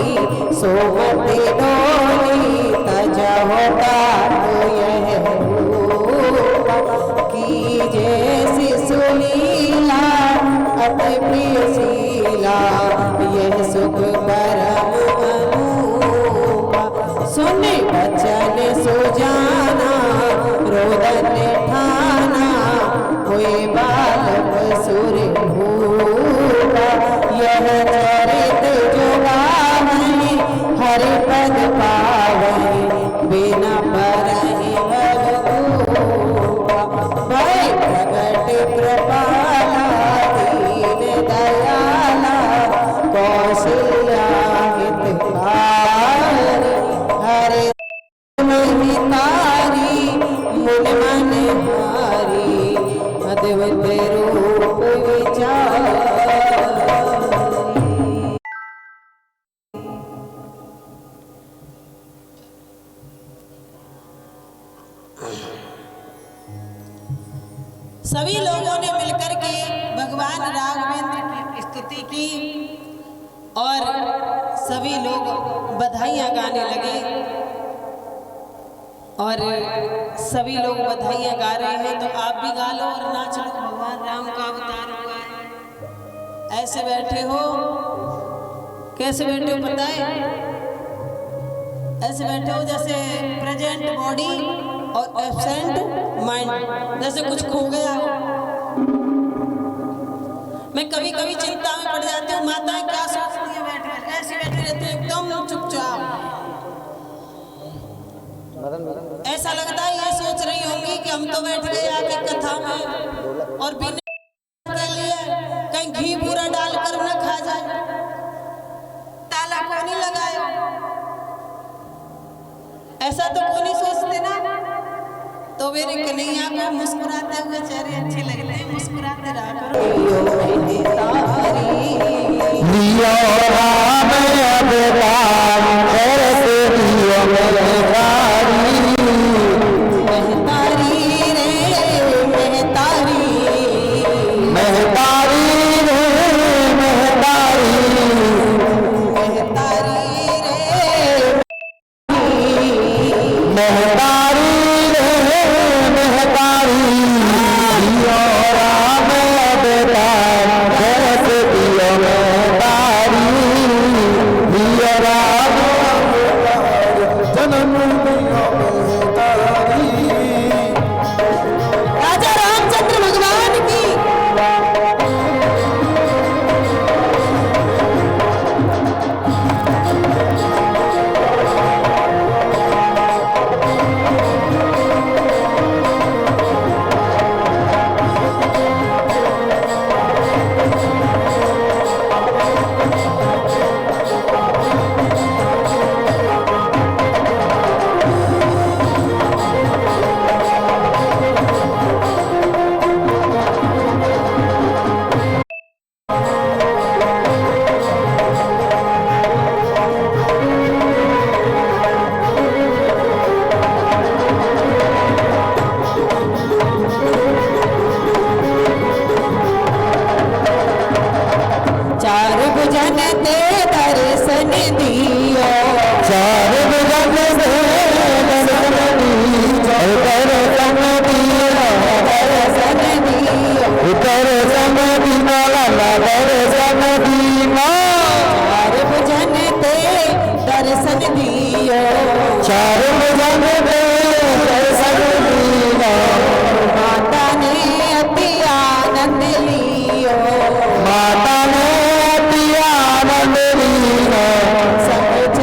सोमति डोली तजहोता तो यह की जैसी सुलीला अति प्रियशीला यह सुख परम अनूपा सुने बचन सुजाना रोदन ठाना हुए बालक सुर भूपा यह चरित जो गावहि हरि पद पावहि बिना परहि भगभूपा भय प्रगट कृपाला दीन दयाला कौशल्या हितकारी हरे महितारी मुन मन हारी अद्भुत रूप विचारी। सभी लोगों ने मिलकर के भगवान राघवेंद्र की स्तुति की और सभी लोग बधाइयां गाने लगे और सभी लोग बधाइयां गा रहे हैं तो आप भी गा लो और नाच लो। भगवान राम का अवतार हुआ है। ऐसे बैठे हो, कैसे बैठे हो पता है? ऐसे बैठे हो जैसे प्रेजेंट बॉडी और एब्सेंट माइंड, जैसे कुछ खो गया हो। मैं कभी कभी चिंता में पड़ जाती हूँ, माताएं क्या सोचती है बैठे, ऐसे बैठे रहते हैं एकदम चुपचाप। ऐसा लगता है ये सोच रही होंगी कि हम तो बैठ गए आके कथा में और बिना के लिए कहीं घी पूरा डालकर न खा जाए, ताला को नहीं लगाए। ऐसा तो कोई नहीं सोचते ना। तो मेरे कन्हैया को मुस्कुराते हुए चेहरे अच्छे लगते हैं, मुस्कुराते रहा माता ने अति आनंद लिया सब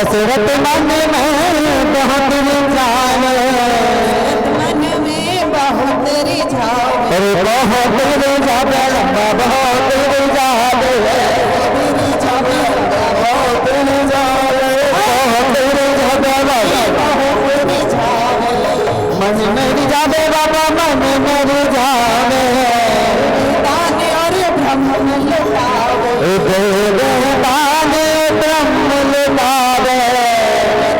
दशरथ मन में बहुत रिझावे, मन में बहुत रिझावे, अरे बहुत रिझावे लंबा बहुत रिझावे, बहुत रिझावे, बहुत रिझावे, मन में रिझावे बाबा मन में रिझावे, दान और ब्रह्म लुटावे, दान ब्रह्म लुटावे,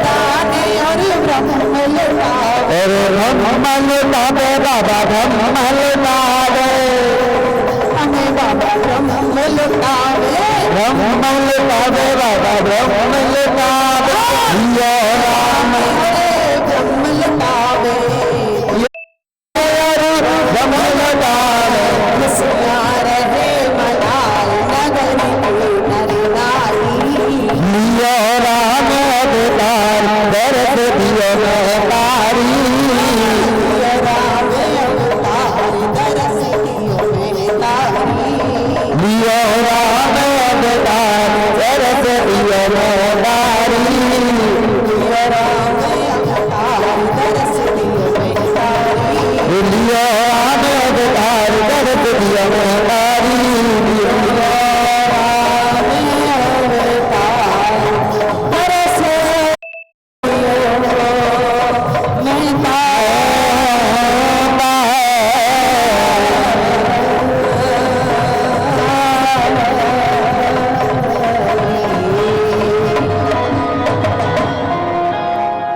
दान और ब्रह्म लुटावे, अरे ब्रह्म लुटावे बाबा ब्रह्म लुटावे, हमें बाबा ब्रह्म लुटावे, ब्रह्म लुटावे बाबा ब्रह्म लुटावे, यो राम ब्रह्म लुटावे, ब्रह्म लुटावे, रहे मलाल नगरी नर नारी, लियो राम अवतार दर्द दियो महतारी, लियो राम अवतार दर्द दियो महतारी, लियो राम अवतार दर्द दियो महतारी, लियो राम अवतार दर्द दियो महतारी, लियो राम अवतार दर्द दियो महतारी, लियो राम अवतार दर्द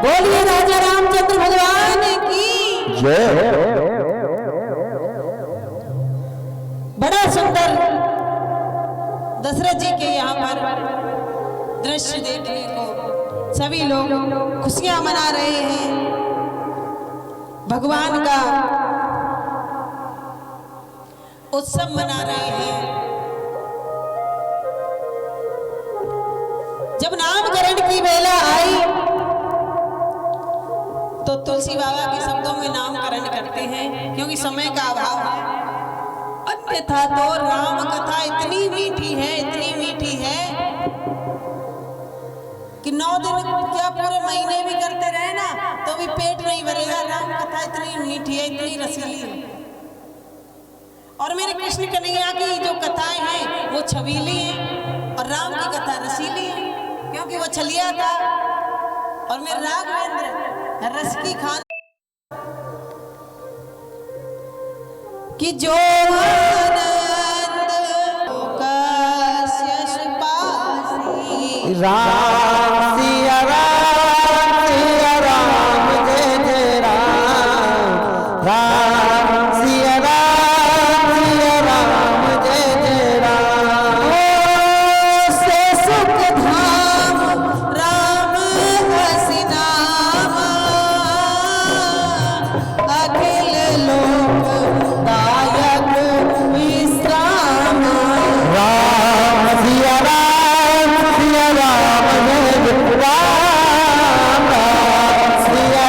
बोलिए राजा रामचंद्र भगवान की। बड़ा सुंदर दशरथ जी के यहाँ पर दृश्य देखने को सभी लोग खुशियां मना रहे हैं, भगवान का उत्सव मना रहे हैं। जब नामकरण की वेला आई तो तुलसी बाबा के शब्दों में नामकरण करते हैं, क्योंकि समय का अभाव है। अन्यथा तो राम कथा इतनी मीठी है, इतनी मीठी है कि 9 दिन क्या पूरे महीने भी करते रहे ना तो भी पेट नहीं भरेगा। राम कथा इतनी मीठी है, इतनी रसीली है। और मेरे कृष्ण कन्हैया की जो कथाएं हैं वो छबीली हैं और राम की कथा रसीली है, क्योंकि वो छलिया था। और मेरे राघवेंद्र रस की खान कि जो आनंद काश्य सुपासी, राम सिया राम जय जय राम, राम सिया राम जय जय राम, से सुख धाम राम हसी नाम, अखिल लोक दायक विश्राम, राम सिया राम जय जय राम, राम सिया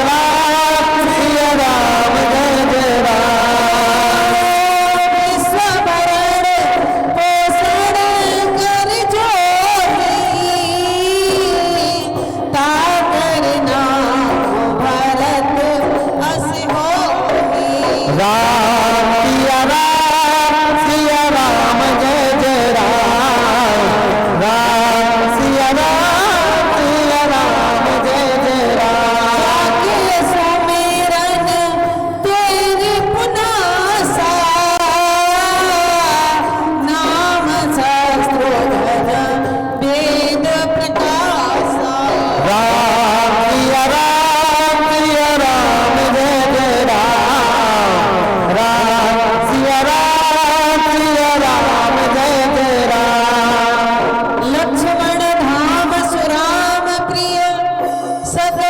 राम जय जय राम, विश्वभरण पोषण कर जोही, ताकर नाम भरत अस होही, राम सिया राम जय जय राम, राम सिया राम जय जय राम, के सुमिरन तेरी पुनासा, नाम शास्त्र धन वेद प्रकाशा, राम सिया राम जय जय राम, राम सिया राम जय जय राम, लक्ष्मण धाम सुराम प्रिय सदा